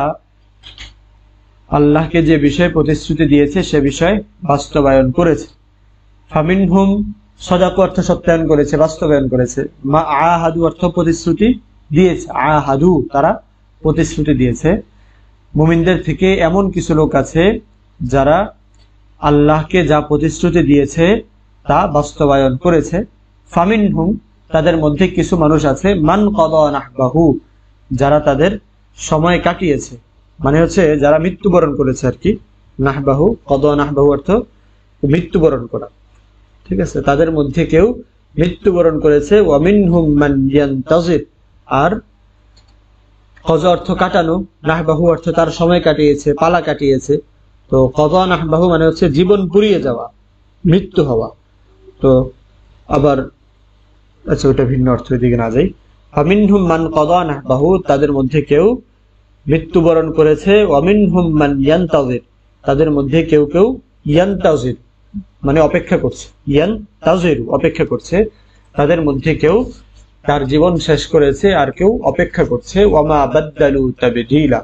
আল্লাহকে যে বিষয়ে প্রতিশ্রুতি দিয়েছে সে বিষয় বাস্তবায়ন করেছে। ফামিনহুম সাদাকু অর্থ সত্যায়ন করেছে, বাস্তবায়ন করেছে। মা আহাদু অর্থ প্রতিশ্রুতি দিয়েছে, আহাদু তারা প্রতিশ্রুতি দিয়েছে। মুমিনদের থেকে এমন কিছু লোক আছে যারা আল্লাহকে যা প্রতিশ্রুতি দিয়েছে তা বাস্তবায়ন করেছে। ফামিনহুম তাদের মধ্যে কিছু মানুষ আছে, মান কাদা নাহবাহু যারা তাদের সময় কাটিয়েছে, মানে হচ্ছে যারা মৃত্যুবরণ করেছে আর কি। নাহবাহু, কাদা নাহবাহু অর্থ মৃত্যুবরণ করা, ঠিক আছে। তাদের মধ্যে কেউ মৃত্যুবরণ করেছে। ওয়া মিনহুম মান ইয়ান্তাজির, আর কাযা অর্থ কাটানো, নাহবাহু অর্থ তার সময় কাটিয়েছে, পালা কাটিয়েছে। তো কাযা নাহবাহু মানে হচ্ছে জীবন পুড়িয়ে যাওয়া, মৃত্যু হওয়া। তো আবার আচ্ছা ওটা ভিন্ন অর্থ, দিকে না যাই। ফামিনহুম মান কাযা নাহবাহু তাদের মধ্যে কেউ মৃত্যুবরণ করেছে। ওয়া মিনহুম মান ইয়ান্তাজির তাদের মধ্যে কেউ কেউ ইয়ান্তাজির মানে অপেক্ষা করছে, ইয়ান্তাজির অপেক্ষা করছে। তাদের মধ্যে কেউ তার জীবন শেষ করেছে, আর কেউ অপেক্ষা করছে। ওয়ামা বাদদালু তাবদীলা,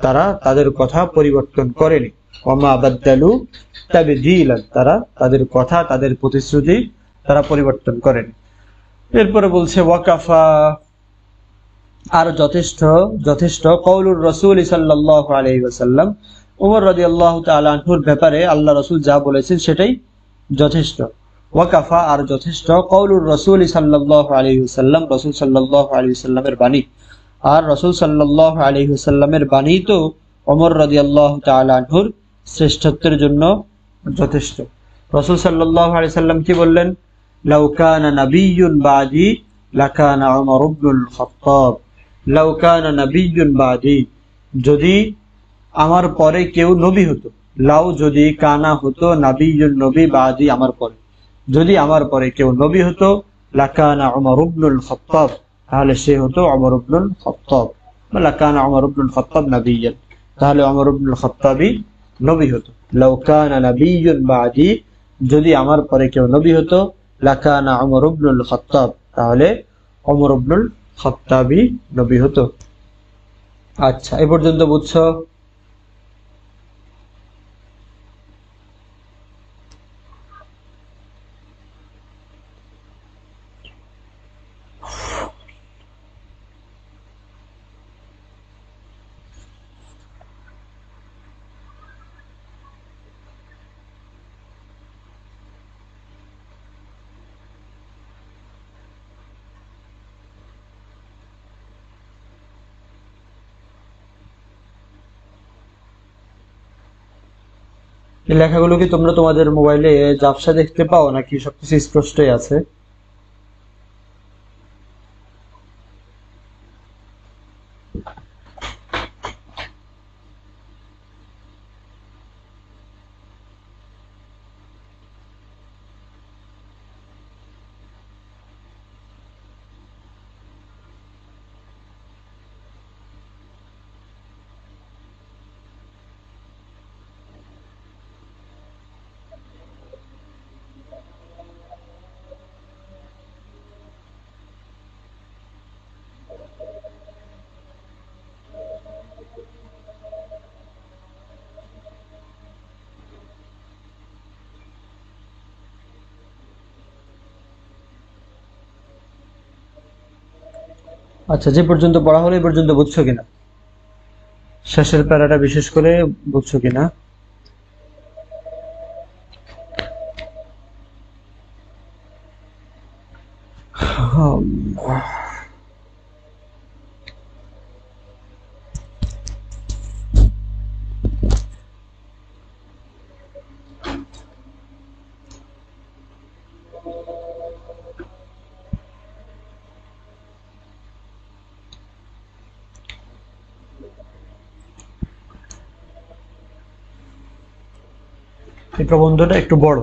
তারা তাদের কথা পরিবর্তন করেনি। ওয়ামা বাদদালু তাবদীলা, তারা তাদের কথা, তাদের প্রতিশ্রুতি তারা পরিবর্তন করেনি। এরপরে বলছে ওয়াকাফা, আর যথেষ্ট, যথেষ্ট কওলুর রাসূল সাল্লাল্লাহু আলাইহি ওয়াসাল্লাম, ওমর রাদিয়াল্লাহু তাআলা আনহুর ব্যাপারে আল্লাহ রাসূল যা বলেছেন সেটাই যথেষ্ট। ওয়াকাফা, আর যথেষ্ট কওলুর রাসূল সাল্লাল্লাহু আলাইহি ওয়াসাল্লাম, রাসূল সাল্লাল্লাহু আলাইহি ওয়াসাল্লামের বাণী, আর রাসূল সাল্লাল্লাহু আলাইহি ওয়াসাল্লামের বাণী তো ওমর রাদিয়াল্লাহু তাআলা আনহুর শ্রেষ্ঠত্বের জন্য যথেষ্ট। রাসূল সাল্লাল্লাহু আলাইহি ওয়াসাল্লাম কি বললেন? লাউ কানা নাবিয়্যুন বাদি লাকানা উমর ইবনুল খাত্তাব, লাউ কানা নাবিয়্যুন বাদি, যদি আমার পরে কেউ নবী হতো, লাউ যদি কানা হতো, নাবিয়্যুন নবী, বাদি আমার পরে, যদি আমার পরে কেউ নবী হতো, লাকানা উমর ইবনুল খাত্তাব, তাহলে সে হতো উমর ইবনুল খাত্তাব, বা লাকানা উমর ইবনুল খাত্তাব নাবিয়্যান, তাহলে উমর ইবনুল খাত্তাবই নবী হতো। লাউ কানা নাবিয়্যুন বাদি, যদি আমার পরে কেউ নবী হতো, লাকানা উমর ইবনুল খাত্তাব, তাহলে উমর ইবনুল খাত্তাবই নবী হতো। আচ্ছা, এ পর্যন্ত বুঝছো? এই লেখাগুলো কি তোমরা তোমাদের মোবাইলে ঝাপসা দেখতে পাও, নাকি সবকিছু স্পষ্টই আছে? আচ্ছা, যে পর্যন্ত পড়া হলো এই পর্যন্ত বুঝছো কিনা? শেষের প্যারাটা বিশেষ করে বুঝছো কিনা? এই প্রবন্ধটা একটু বড়,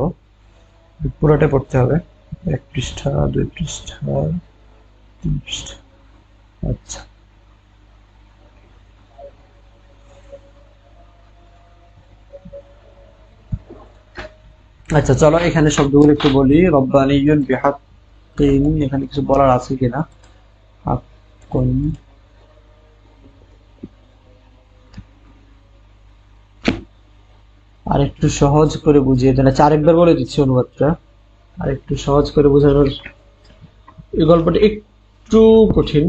পুরোটা পড়তে হবে। 1 পৃষ্ঠা, 2 পৃষ্ঠা, 3 পৃষ্ঠা। আচ্ছা, আচ্ছা চলো এখানে শব্দগুলো একটু বলি। রব্বানিয়ুন বিহাক্কিন, এখানে কিছু বলার আছে কিনা? হাক্কুন, আর একটু সহজ করে বুঝিয়ে দেন। আচ্ছা, আরেকবার বলে দিচ্ছি অনুবাদটা, আর একটু সহজ করে বোঝানোর। এই গল্পটা একটু কঠিন,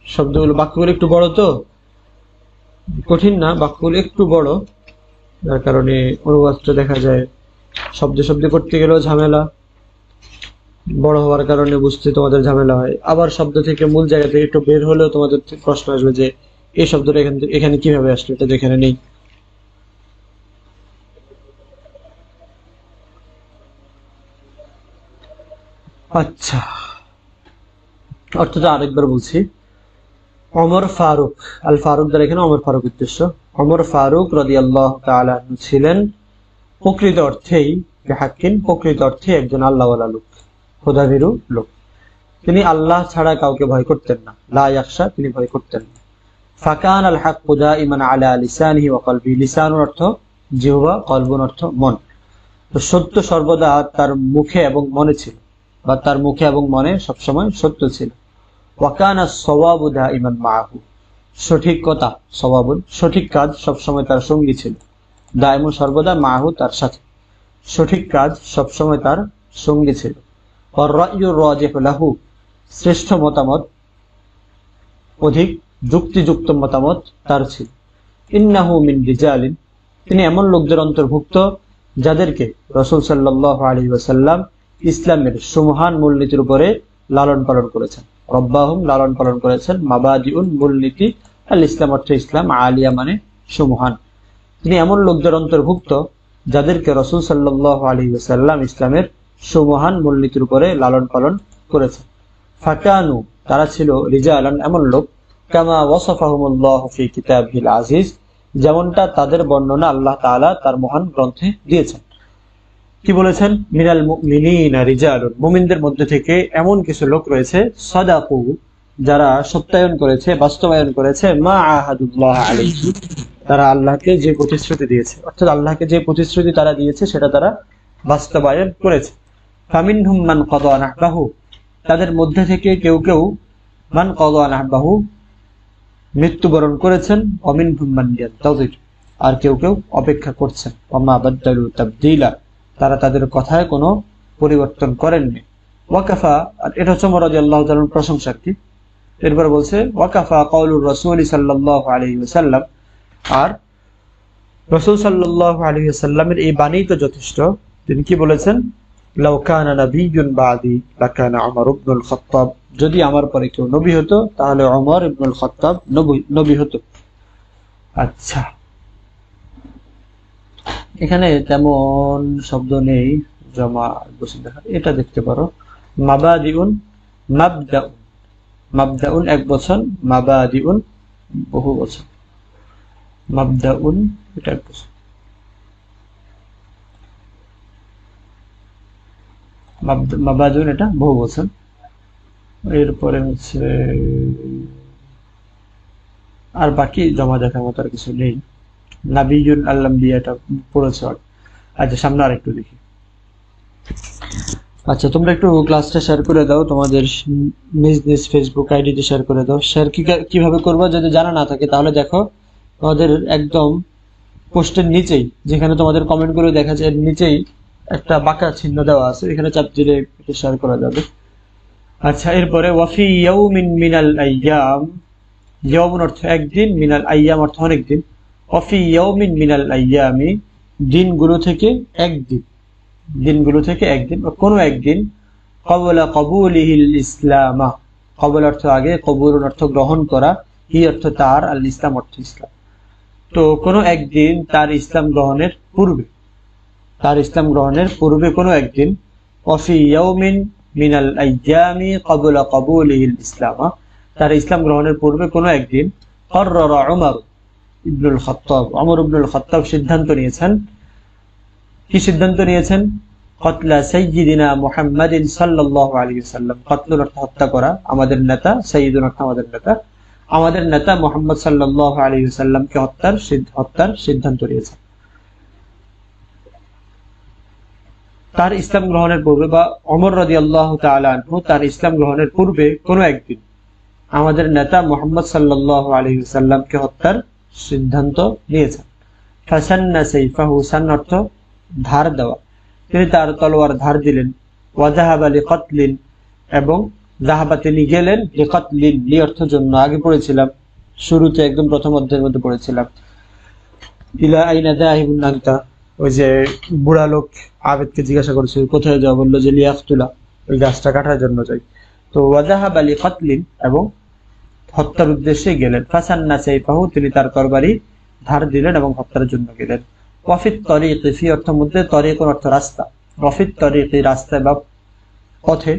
শব্দগুলো, বাক্যগুলো একটু বড়, তো কঠিন না, বাক্যগুলো একটু বড়, যার কারণে অনুবাদটা দেখা যায় শব্দে শব্দে করতে গেলেও ঝামেলা, বড় হওয়ার কারণে বুঝতে তোমাদের ঝামেলা হয়। আবার শব্দ থেকে, মূল জায়গা থেকে একটু বের হলেও তোমাদের প্রশ্ন আসবে যে এই শব্দটা এখানে কিভাবে আসলো, এটা তো এখানে নেই। আচ্ছা, অর্থটা আরেকবার বলছি। ওমর ফারুক, আল ফারুক দ্বারা এখানে ওমর ফারুক উদ্দেশ্য। ওমর ফারুক রাদিয়াল্লাহু তাআলা আনহু ছিলেন প্রকৃত অর্থেই বিহাক্কিন, প্রকৃত অর্থে একজন আল্লাহওয়ালা লোক, খোদাভীরু লোক। তিনি আল্লাহ ছাড়া কাউকে ভয় করতেন না, লা ইয়াখশা, তিনি ভয় করতেন না। ফাকান আল হাক্কু দাইমান আলা লিসানিহি ওয়া কলবি, লিসানুর অর্থ জিহ্বা, কলবুন অর্থ মন। তো সত্য সর্বদা তার মুখে এবং মনে ছিল, বা তার মুখে এবং মনে সবসময় সত্য ছিল। ওয়াকানা সওয়াবু দাইমান মাআহু, সঠিক কথা, সওয়াবুন সঠিক কাজ সবসময় তার সঙ্গী ছিল। দাইমু সর্বদা, মাআহু তার সাথে, সঠিক কাজ সবসময় তার সঙ্গী ছিল। ওয়ার রায়ুর রাজিহু লাহু, শ্রেষ্ঠ মতামত, অধিক যুক্তিযুক্ত মতামত তার ছিল। ইন্নাহু মিন রিজালিন, তিনি এমন লোকদের অন্তর্ভুক্ত যাদেরকে রাসূল সাল্লাল্লাহু আলাইহি ওয়াসাল্লাম ইসলামের সুমহান মূলনীতির উপরে লালন পালন করেছেন। রব্বাহুম, লালন পালন করেছেন। মাবাদিউন, মূলনীতি। আল ইসলাম অর্থ ইসলাম, আলিয়া মানে সুমহান। তিনি এমন লোকদের অন্তর্ভুক্ত যাদেরকে রাসূল সাল্লাল্লাহু আলাইহি ওয়াসাল্লাম ইসলামের সুমহান মূলনীতির উপরে লালন পালন করেছেন। ফাকানু, তারা ছিল, রিজালান এমন লোক, কামা ওয়াসাফাহুমুল্লাহু ফি কিতাবিহিল আজিজ, যেমনটা তাদের বর্ণনা আল্লাহ তাআলা তার মহান গ্রন্থে দিয়েছেন। কি বলেছেন? মিনাল মুমিনিনা রিজালুন, মুমিনদের মধ্যে থেকে এমন কিছু লোক রয়েছে, সাদাকু, যারা সত্যায়ন করেছে, বাস্তবায়ন করেছে, মা আহাদুল্লাহ আলাইহি, তারা আল্লাহকে যে প্রতিশ্রুতি দিয়েছে, অর্থাৎ আল্লাহকে যে প্রতিশ্রুতি তারা দিয়েছে সেটা তারা বাস্তবায়ন করেছে। ফামিনহুম মান কাদা নাহবাহু, তাদের মধ্যে থেকে কেউ কেউ মান কাদা নাহবাহু, মৃত্যুবরণ করেছেন। ওয়ামিনহুম মান ইয়ান্তাযির, আর কেউ কেউ অপেক্ষা করছেন। ওয়ামা বাদদালু তাবদীলা, তারা তাদের কথায় কোনো পরিবর্তন করেননি। ওয়াকাফা, আর এটা হচ্ছে ওমর রাদিয়াল্লাহু তাআলার প্রশংসার্থী। এরপর বলছে ওয়াকাফা কাউলুর রাসূল সাল্লাল্লাহু আলাইহি ওয়াসাল্লাম, আর রাসূল সাল্লাল্লাহু আলাইহি ওয়াসাল্লামের এই বাণী তো যথেষ্ট। তিনি কি বলেছেন? লাউ কানা নাবিয়্যুন বাদি লাকানা উমর ইবনুল খাত্তাব, যদি আমার পরে কেউ নবী হতো তাহলে উমর ইবনুল খাত্তাব নবী হতো। আচ্ছা, এখানে তেমন শব্দ নেই, জমা বসে দেখা, এটা দেখতে পারো। মাবাদিউন, মাবদাউন, মাবদাউন এক বচন, মাবাদিউন বহু বচন। মাবদাউন এটা এক বচন, মাবাদিউন এটা বহু বচন। এরপরে হচ্ছে আর বাকি জমা দেখার মতো আর কিছু নেই। নাবিয়ুন আল-আম্বিয়া এটা পড়েছে। আচ্ছা, সামনে আরেকটু দেখি। আচ্ছা, তোমরা একটু ক্লাসটা শেয়ার করে দাও, তোমাদের নিজ নিজ ফেসবুক আইডিতে শেয়ার করে দাও। শেয়ার কিভাবে করবো যদি জানা না থাকে তাহলে দেখো, তোমাদের একদম পোস্টের নিচেই, যেখানে তোমাদের কমেন্ট করে দেখা যায়, নিচেই একটা বাঁকা চিহ্ন দেওয়া আছে, এখানে চাপ দিলে এটা শেয়ার করা যাবে। আচ্ছা, এরপরে ওয়াফি ইয়াউমিন মিনাল আইয়াম, ইয়াউম অর্থ একদিন, মিনাল আইয়াম অর্থ অনেক দিন। ওয়াফি ইয়াউমিন মিনাল আইয়ামি, দিনগুলো থেকে একদিন, দিনগুলো থেকে একদিন বা কোনো একদিন। ক্বাবলা ক্বাবুলিহিল ইসলামা, ক্বাবল অর্থ আগে, কবুলুন অর্থ গ্রহণ করা, হি অর্থ তার, আল ইসলাম অর্থ ইসলাম। তো কোনো একদিন তার ইসলাম গ্রহণের পূর্বে, তার ইসলাম গ্রহণের পূর্বে কোনো একদিন। ওয়াফি ইয়াউমিন মিনাল আইয়ামি ক্বাবলা ক্বাবুলিহিল ইসলামা, তার ইসলাম গ্রহণের পূর্বে কোনো একদিন। ক্বাররারা উমর ইবনুল খাত্তাব, উমর ইবনুল খাত্তাব সিদ্ধান্ত নিয়েছেন। কি সিদ্ধান্ত নিয়েছেন? কতলা সাইয়্যিদিনা মুহাম্মাদিন সাল্লাল্লাহু আলাইহি ওয়াসাল্লাম, কতল অর্থ হত্যা করা, আমাদের নেতা, সাইয়্যিদুন অর্থ আমাদের নেতা, আমাদের নেতা মুহাম্মদ সাল্লাল্লাহু আলাইহি ওয়াসাল্লামকে হত্যার সিদ্ধান্ত নিয়েছেন। তার ইসলাম গ্রহণের পূর্বে, বা ওমর রাদিয়াল্লাহু তাআলা আনহু তার ইসলাম গ্রহণের পূর্বে কোনো একদিন আমাদের নেতা মুহাম্মদ সাল্লাল্লাহু আলাইহি ওয়াসাল্লামকে হত্যার সিদ্ধান্ত নিয়েছেন। ফাসান্না সাইফাহু, সান অর্থ ধার দেওয়া, তিনি তার তলোয়ার ধার দিলেন। ওয়াজাহাবা লিকাতলিন, এবং যাহাবা তিনি গেলেন, লিকাতলিন লি অর্থ জন্য, আগে পড়েছিলাম শুরুতে একদম প্রথম অধ্যায়ের মধ্যে পড়েছিলাম। ইলা আইনা যাহিবুন আনতা, ওই যে বুড়া লোক আবেদকে জিজ্ঞাসা করেছিল কোথায় যাও, বললো যে লিয়াকতুলা, ওই গাছটা কাটার জন্য যাই। তো ওয়াজাহাবা লিকাতলিন, এবং হত্যার উদ্দেশ্যে গেলেন। ফাসান্না সাইফাহু, তিনি তার তরবারি ধার দিলেন এবং হত্যার জন্য গেলেন। ওয়াফিত তরিকি, ফি অর্থ মধ্যে, তরিকুন অর্থ রাস্তা, ওয়াফিত তরিকি রাস্তায় বা পথে।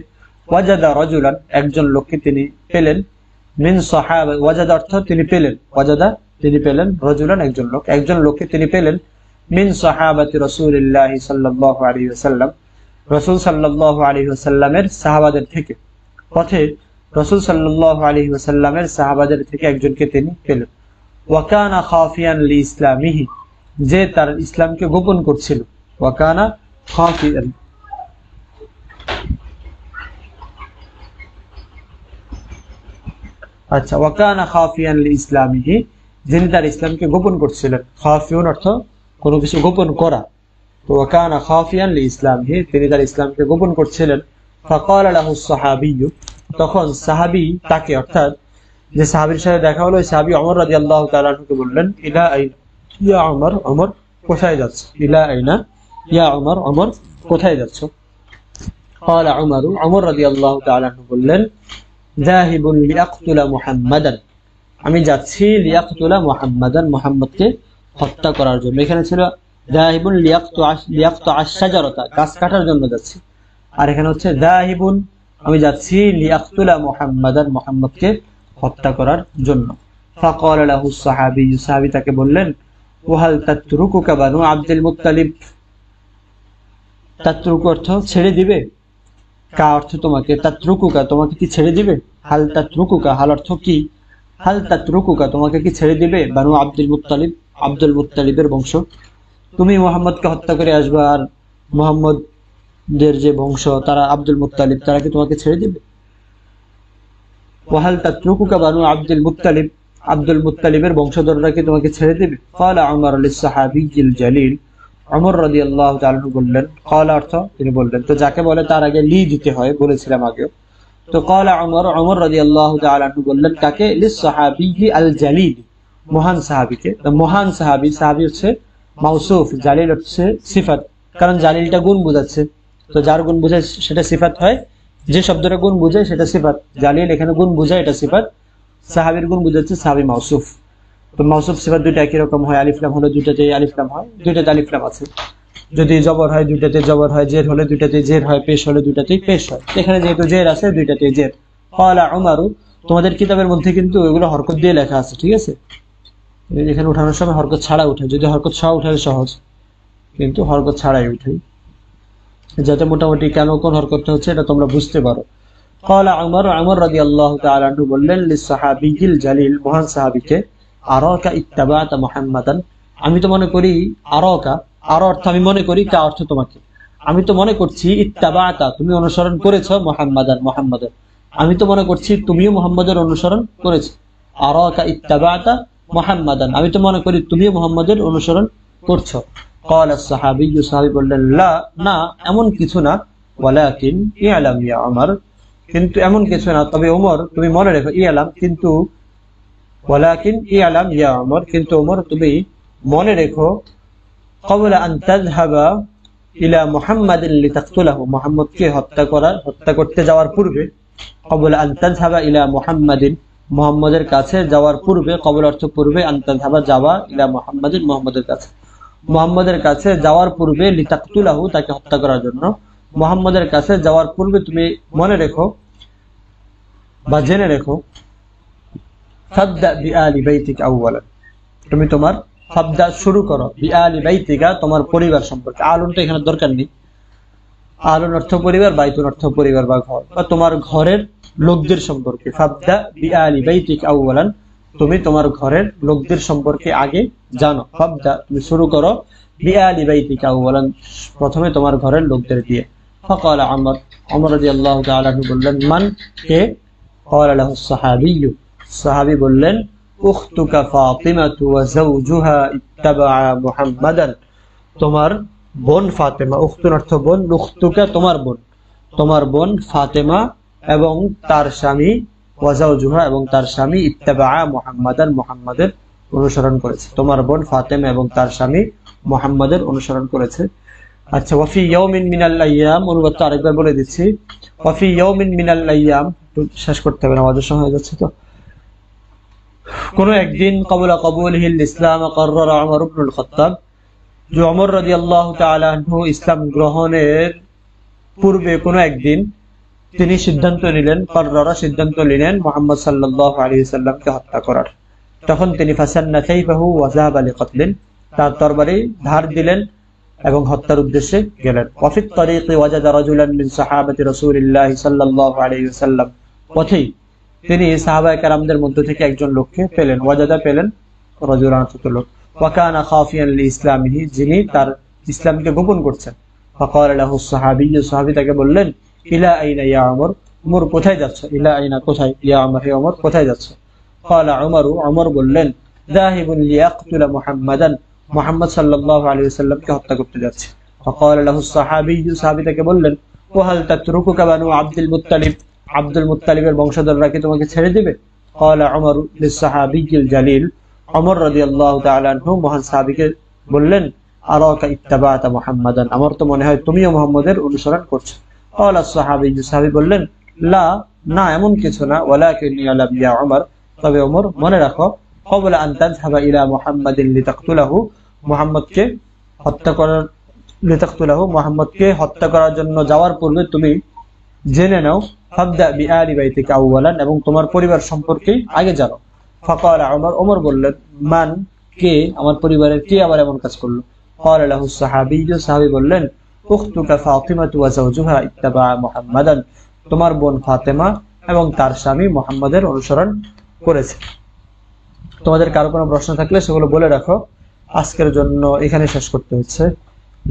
ওয়াজাদা রাজুলান, একজন লোককে তিনি পেলেন। মিন সাহাবা, ওয়াজাদা অর্থ তিনি পেলেন, ওয়াজাদা তিনি পেলেন, রাজুলান একজন লোক, একজন লোককে তিনি পেলেন। মিন সাহাবাতি রাসূলিল্লাহ সাল্লাল্লাহু আলাইহি ওয়াসাল্লাম, রাসূল সাল্লাল্লাহু আলাইহি ওয়াসাল্লামের সাহাবাদের থেকে। পথে রাসূল সাল্লাল্লাহু আলাইহি ওয়াসাল্লামের সাহাবাদের থেকে একজনকে তিনি পেলেন। ওয়া কানা খাফিয়ান লিইসলামিহি, যে তার ইসলামকে গোপন করছিল। ওয়া কানা খাফিয়ান, আচ্ছা, ওয়াকানা খাফিয়ান লিইসলামিহি, যিনি তার ইসলামকে গোপন করছিলেন। খাফিউন অর্থ কোনো কিছু গোপন করা, তো ওয়াকানা খাফিয়ান লিইসলামিহি, তিনি তার ইসলামকে গোপন করছিলেন। ফাকালা লাহু সাহাবিয়্যু, তখন সাহাবী তাকে, অর্থাৎ যে সাহাবীর সাথে দেখা হলো, ওই সাহাবী ওমর রাদিয়াল্লাহু তাআলা আনহুকে বললেন, ইলা আইনা ইয়া ওমর, ওমর কোথায় যাচ্ছ? ইলা আইনা ইয়া ওমর, ওমর কোথায় যাচ্ছ? ক্বালা ওমর, ওমর রাদিয়াল্লাহু তাআলা আনহু বললেন, যাহিবুন লিয়াকতুলা মুহাম্মাদান, আমি যাচ্ছি লিয়াকতুলা মুহাম্মাদান, মুহাম্মদকে হত্যা করার জন্য। এখানে ছিল যাহিবুন লিয়াকতু আশ-শাজারাতা, গাছ কাটার জন্য যাচ্ছি, আর এখানে হচ্ছে যাহিবুন, আমি যাচ্ছি লিয়াকতুলা মুহাম্মাদান, মুহাম্মদকে হত্যা করার জন্য। ফাকালা লাহু সাহাবী, সাহাবী তাকে বললেন, ওয়াহাল তাতরুকুকা বানু আব্দুল মুত্তালিব, তাতরুকু অর্থ ছেড়ে দিবে, কা অর্থ তোমাকে, তাতরুকুকা তোমাকে কি ছেড়ে দিবে, হাল তাতরুকুকা, হাল অর্থ কি, হাল তাতরুকুকা তোমাকে কি ছেড়ে দিবে, বানু আব্দুল মুত্তালিব, আব্দুল মুত্তালিবের বংশ, তুমি মুহাম্মদকে হত্যা করে আসবা, আর মুহাম্মদের যে বংশ তারা আব্দুল মুত্তালিব, তারা কি তোমাকে ছেড়ে দিবে? ওয়াহাল তাতরুকুকা বানু আব্দুল মুত্তালিব, আব্দুল মুত্তালিবের বংশধররা কি তোমাকে ছেড়ে দিবে? ক্বালা ওমর লিস-সাহাবিয়্যিল জালিল, ওমর রাদিয়াল্লাহু তাআলা বললেন, ক্বালা অর্থ তিনি বললেন, তো যাকে বলে তার আগে লি দিতে হয়, বলেছিলাম আগেও। তো ক্বালা ওমর, ওমর রাদিয়াল্লাহু তাআলা বললেন কাকে? লিস-সাহাবিয়্যি আল জালিল, মহান সাহাবীকে। তো মহান সাহাবী, সাহাবী হচ্ছে মাউসুফ, জালিল হচ্ছে সিফাত, কারণ জালিলটা গুণ বোঝাচ্ছে, তো যার গুণ বোঝায় সেটা সিফাত হয়, যে শব্দটা গুণ বোঝায় সেটা সিফাত। জালিল এখানে গুণ বোঝায়, এটা সিফাত। সাহাবীর গুণ বোঝাচ্ছে সাহাবী মাউসুফ। তো মাউসুফ সিফাত দুইটা একই রকম হয়, আলিফ লাম হলে দুইটাতে আলিফ লাম হয়, দুইটাতে আলিফ লাম আছে। যদি জবর হয় দুইটাতে জবর হয়, জের হলে দুইটাতে জের হয়, পেশ হলে দুইটাতেই পেশ হয়। এখানে যেহেতু জের আছে দুইটাতেই জের। ক্বালা উমারু, তোমাদের কিতাবের মধ্যে কিন্তু এগুলো হরকত দিয়ে লেখা আছে, ঠিক আছে? এখানে উঠানোর সময় হরকত ছাড়া উঠে, যদি হরকত সহ উঠালে সহজ, কিন্তু হরকত ছাড়াই উঠে, যাতে মোটামুটি কেন কোন হরকতটা হচ্ছে এটা তোমরা বুঝতে পারো। ক্বালা উমর, উমর রাদিয়াল্লাহু তাআলা আনহু বললেন, লিস-সাহাবিয়্যিল জালিল, মহান সাহাবীকে, আরাকা ইত্তাবা'তা মুহাম্মাদান, আমি তো মনে করি, আরাকা, আর অর্থ আমি মনে করি, কা অর্থ তোমাকে, আমি তো মনে করছি, ইত্তাবা'তা তুমি অনুসরণ করেছো, মুহাম্মাদান মুহাম্মাদের, আমি তো মনে করছি তুমিও মুহাম্মাদের অনুসরণ করেছো। আরাকা ইত্তাবা'তা মুহাম্মাদান, আমি তো মনে করি তুমিও মুহাম্মাদের অনুসরণ করছো। ক্বালা আস-সাহাবিয়্যু, সাহাবী বললেন, লা, না, এমন কিছু না, ওয়ালাকিন ইআলাম ইয়া উমর, কিন্তু এমন কিছু না, তবে ওমর তুমি মনে রেখো, ইআলাম কিন্তু, ওয়ালাকিন ইআলাম ইয়া উমর, কিন্তু ওমর তুমি মনে রেখো, ক্বাবলা আন তাযহাবা ইলা মুহাম্মাদিন লিতাকতুলাহু, মুহাম্মদকে হত্যা করতে যাওয়ার পূর্বে, ক্বাবলা আন তাযহাবা ইলা মুহাম্মাদিন, মুহাম্মদের কাছে যাওয়ার পূর্বে, ক্বাবল অর্থ পূর্বে, আন তাযহাবা যাওয়া, ইলা মুহাম্মাদিন মুহাম্মদের কাছে, মুহাম্মদের কাছে যাওয়ার পূর্বে, লিতাকতুলাহু তাকে হত্যা করার জন্য, মুহাম্মদের কাছে যাওয়ার পূর্বে তুমি মনে রেখো বা জেনে রেখো, ফাবদা বিআলি বাইতিকা আউওয়ালান, তুমি তোমার ফাবদা শুরু করো, বিআলি বাইতিকা তোমার পরিবার সম্পর্কে, আলুনটা এখানে দরকার নেই, আলুন অর্থ পরিবার, বাইতুন অর্থ পরিবার বা ঘর, বা তোমার ঘরের লোকদের সম্পর্কে, ফাবদা বিআলি বাইতিকা আউওয়ালান, তুমি তোমার ঘরের লোকদের সম্পর্কে আগে জানো, ফাবদা তুমি শুরু করো, বিআলি বাইতিকা আউওয়ালান প্রথমে তোমার ঘরের লোকদের দিয়ে। ফাকালা উমর, উমর রাদিয়াল্লাহু তাআলা বললেন, মান কে? ক্বালা লাহু সাহাবিয়্যু, সাহাবী বললেন, উখতুকা ফাতিমাতু ওয়া যাওজুহা ইত্তাবা'a মুহাম্মাদান, তোমার বোন ফাতেমা, উখতুন অর্থ বোন, উখতুকা তোমার বোন, তোমার বোন ফাতেমা এবং তার স্বামী, ওয়া যাওজুহা এবং তার স্বামী, ইত্তাবা'a মুহাম্মাদান মুহাম্মাদের অনুসরণ করেছে, তোমার বোন ফাতেমা এবং তার স্বামী মুহাম্মাদের অনুসরণ করেছে। আচ্ছা, ওয়াফি ইয়াউমিন মিনাল আইয়াম, অনুবাদ আরেকবার বলে দিচ্ছি, ওয়াফি ইয়াউমিন মিনাল আইয়াম, শেষ করতে হবে, আমাদের সময় হয়ে যাচ্ছে। তো কোন একদিন, ক্বাবলা কবুলিহিল ইসলাম ক্বাররারা উমর ইবনুল খাত্তাব, যে উমর রাদিয়াল্লাহু তাআলা আনহু ইসলাম গ্রহণের পূর্বে কোন একদিন তিনি সিদ্ধান্ত নিলেন, ক্বাররারা সিদ্ধান্ত নিলেন, মুহাম্মদ সাল্লাল্লাহু আলাইহি ওয়াসাল্লামকে হত্যা করার। তখন তিনি ফাসান্না সাইফাহু ওয়া যাহাবা লিকাতলিন, তার তরবারি ধার দিলেন এবং হত্যার উদ্দেশ্যে গেলেন। ওয়াফিত তারিকি ওয়াজাদা রাজুলান মিন সাহাবাতি রাসূলিল্লাহি সাল্লাল্লাহু আলাইহি ওয়াসাল্লাম, পথেই তিনি সাহাবায়ে কেরামদের মধ্য থেকে একজন লোককে পেলেন, ওয়াজাদা পেলেন, রাজুলান লোক, ওয়া কানা খাফিয়ান লিইসলামিহি, যিনি তার ইসলামকে গোপন করছেন। ফাকালা লাহু সাহাবিয়্যু, সাহাবী তাকে বললেন, ইলা আইনা ইয়া উমর, উমর কোথায় যাচ্ছ? ইলা আইনা, কোথায়? ইয়া উমর, হে উমর কোথায় যাচ্ছ? ক্বালা উমরু, উমর বললেন, যাহিবুন লিয়াকতুলা মুহাম্মাদান, মুহাম্মদ সাল্লাল্লাহু আলাইহি ওয়াসাল্লামকে হত্যা করতে যাচ্ছে। ফাকালা লাহু সাহাবীয়্যু, সাহাবী তাকে বললেন, ওয়া হাল তাতরুকুকা বানু আব্দুল মুত্তালিব, আব্দুল মুত্তালিবের বংশধররা কি তোমাকে ছেড়ে দিবে? ক্বালা উমরু লিস-সাহাবিয়্যিল জালিল, উমর রাদিয়াল্লাহু তাআলা আনহু মহান সাহাবীকে বললেন, আরাকা ইত্তাবাতা মুহাম্মাদান, আমার তো মনে হয় তুমিও মুহাম্মদের অনুসরণ করছো। ক্বালা সাহাবীয়্যু, সাহাবী বললেন, লা, না এমন কিছু না, ওয়ালাকিন্নী আলাম ইয়া উমর, তবে ওমর মনে রাখো, ক্বাবলা আন তাযহাবা ইলা মুহাম্মাদিন লিতাকতুলাহু, মুহাম্মদকে হত্যা করার, লিতাকতুলাহু, মুহাম্মদকে হত্যা করার জন্য যাওয়ার পূর্বে তুমি জেনে নাও, ফাবদা বিআলি বাইতিকা আউওয়ালান, এবং তোমার পরিবার সম্পর্কেই আগে জানো। ফাকালা উমর, ওমর বললেন, মান, কে, আমার পরিবারের কে আবার এমন কাজ করলো? ক্বালা লাহু সাহাবীয়্যু, সাহাবী বললেন, উখতুকা ফাতিমাতু ওয়া যাওজুহা ইত্তাবা মুহাম্মাদান, তোমার বোন ফাতেমা এবং তার স্বামী মুহাম্মাদের অনুসরণ করেছে। তোমাদের কারো কোনো প্রশ্ন থাকলে সেগুলো বলে রাখো। আজকের জন্য এখানে শেষ করতে হচ্ছে,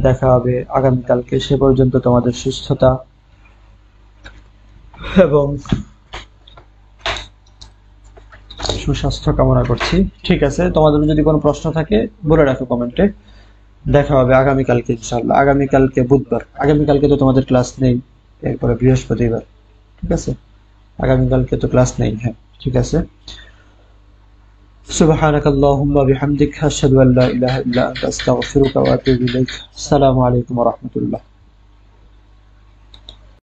দেখা হবে আগামীকালকে। সে পর্যন্ত তোমাদের সুস্থতা এবং সুস্বাস্থ্য কামনা করছি। ঠিক আছে, তোমাদের যদি কোনো প্রশ্ন থাকে বলে রাখো কমেন্টে। দেখা হবে আগামীকালকে ইনশাআল্লাহ। আগামীকালকে বুধবার, আগামীকালকে তো তোমাদের ক্লাস নেই, এরপরে বৃহস্পতিবার। ঠিক আছে, আগামীকালকে তো ক্লাস নেই। হ্যাঁ, ঠিক আছে। সুবহানাকাল্লাহুম্মা বিহামদিক, আশহাদু আল্লা ইলাহা ইল্লা আনতা, আস্তাগফিরুকা ওয়া আতুবু ইলাইক। আসসালামু আলাইকুম ওয়া রাহমাতুল্লাহ।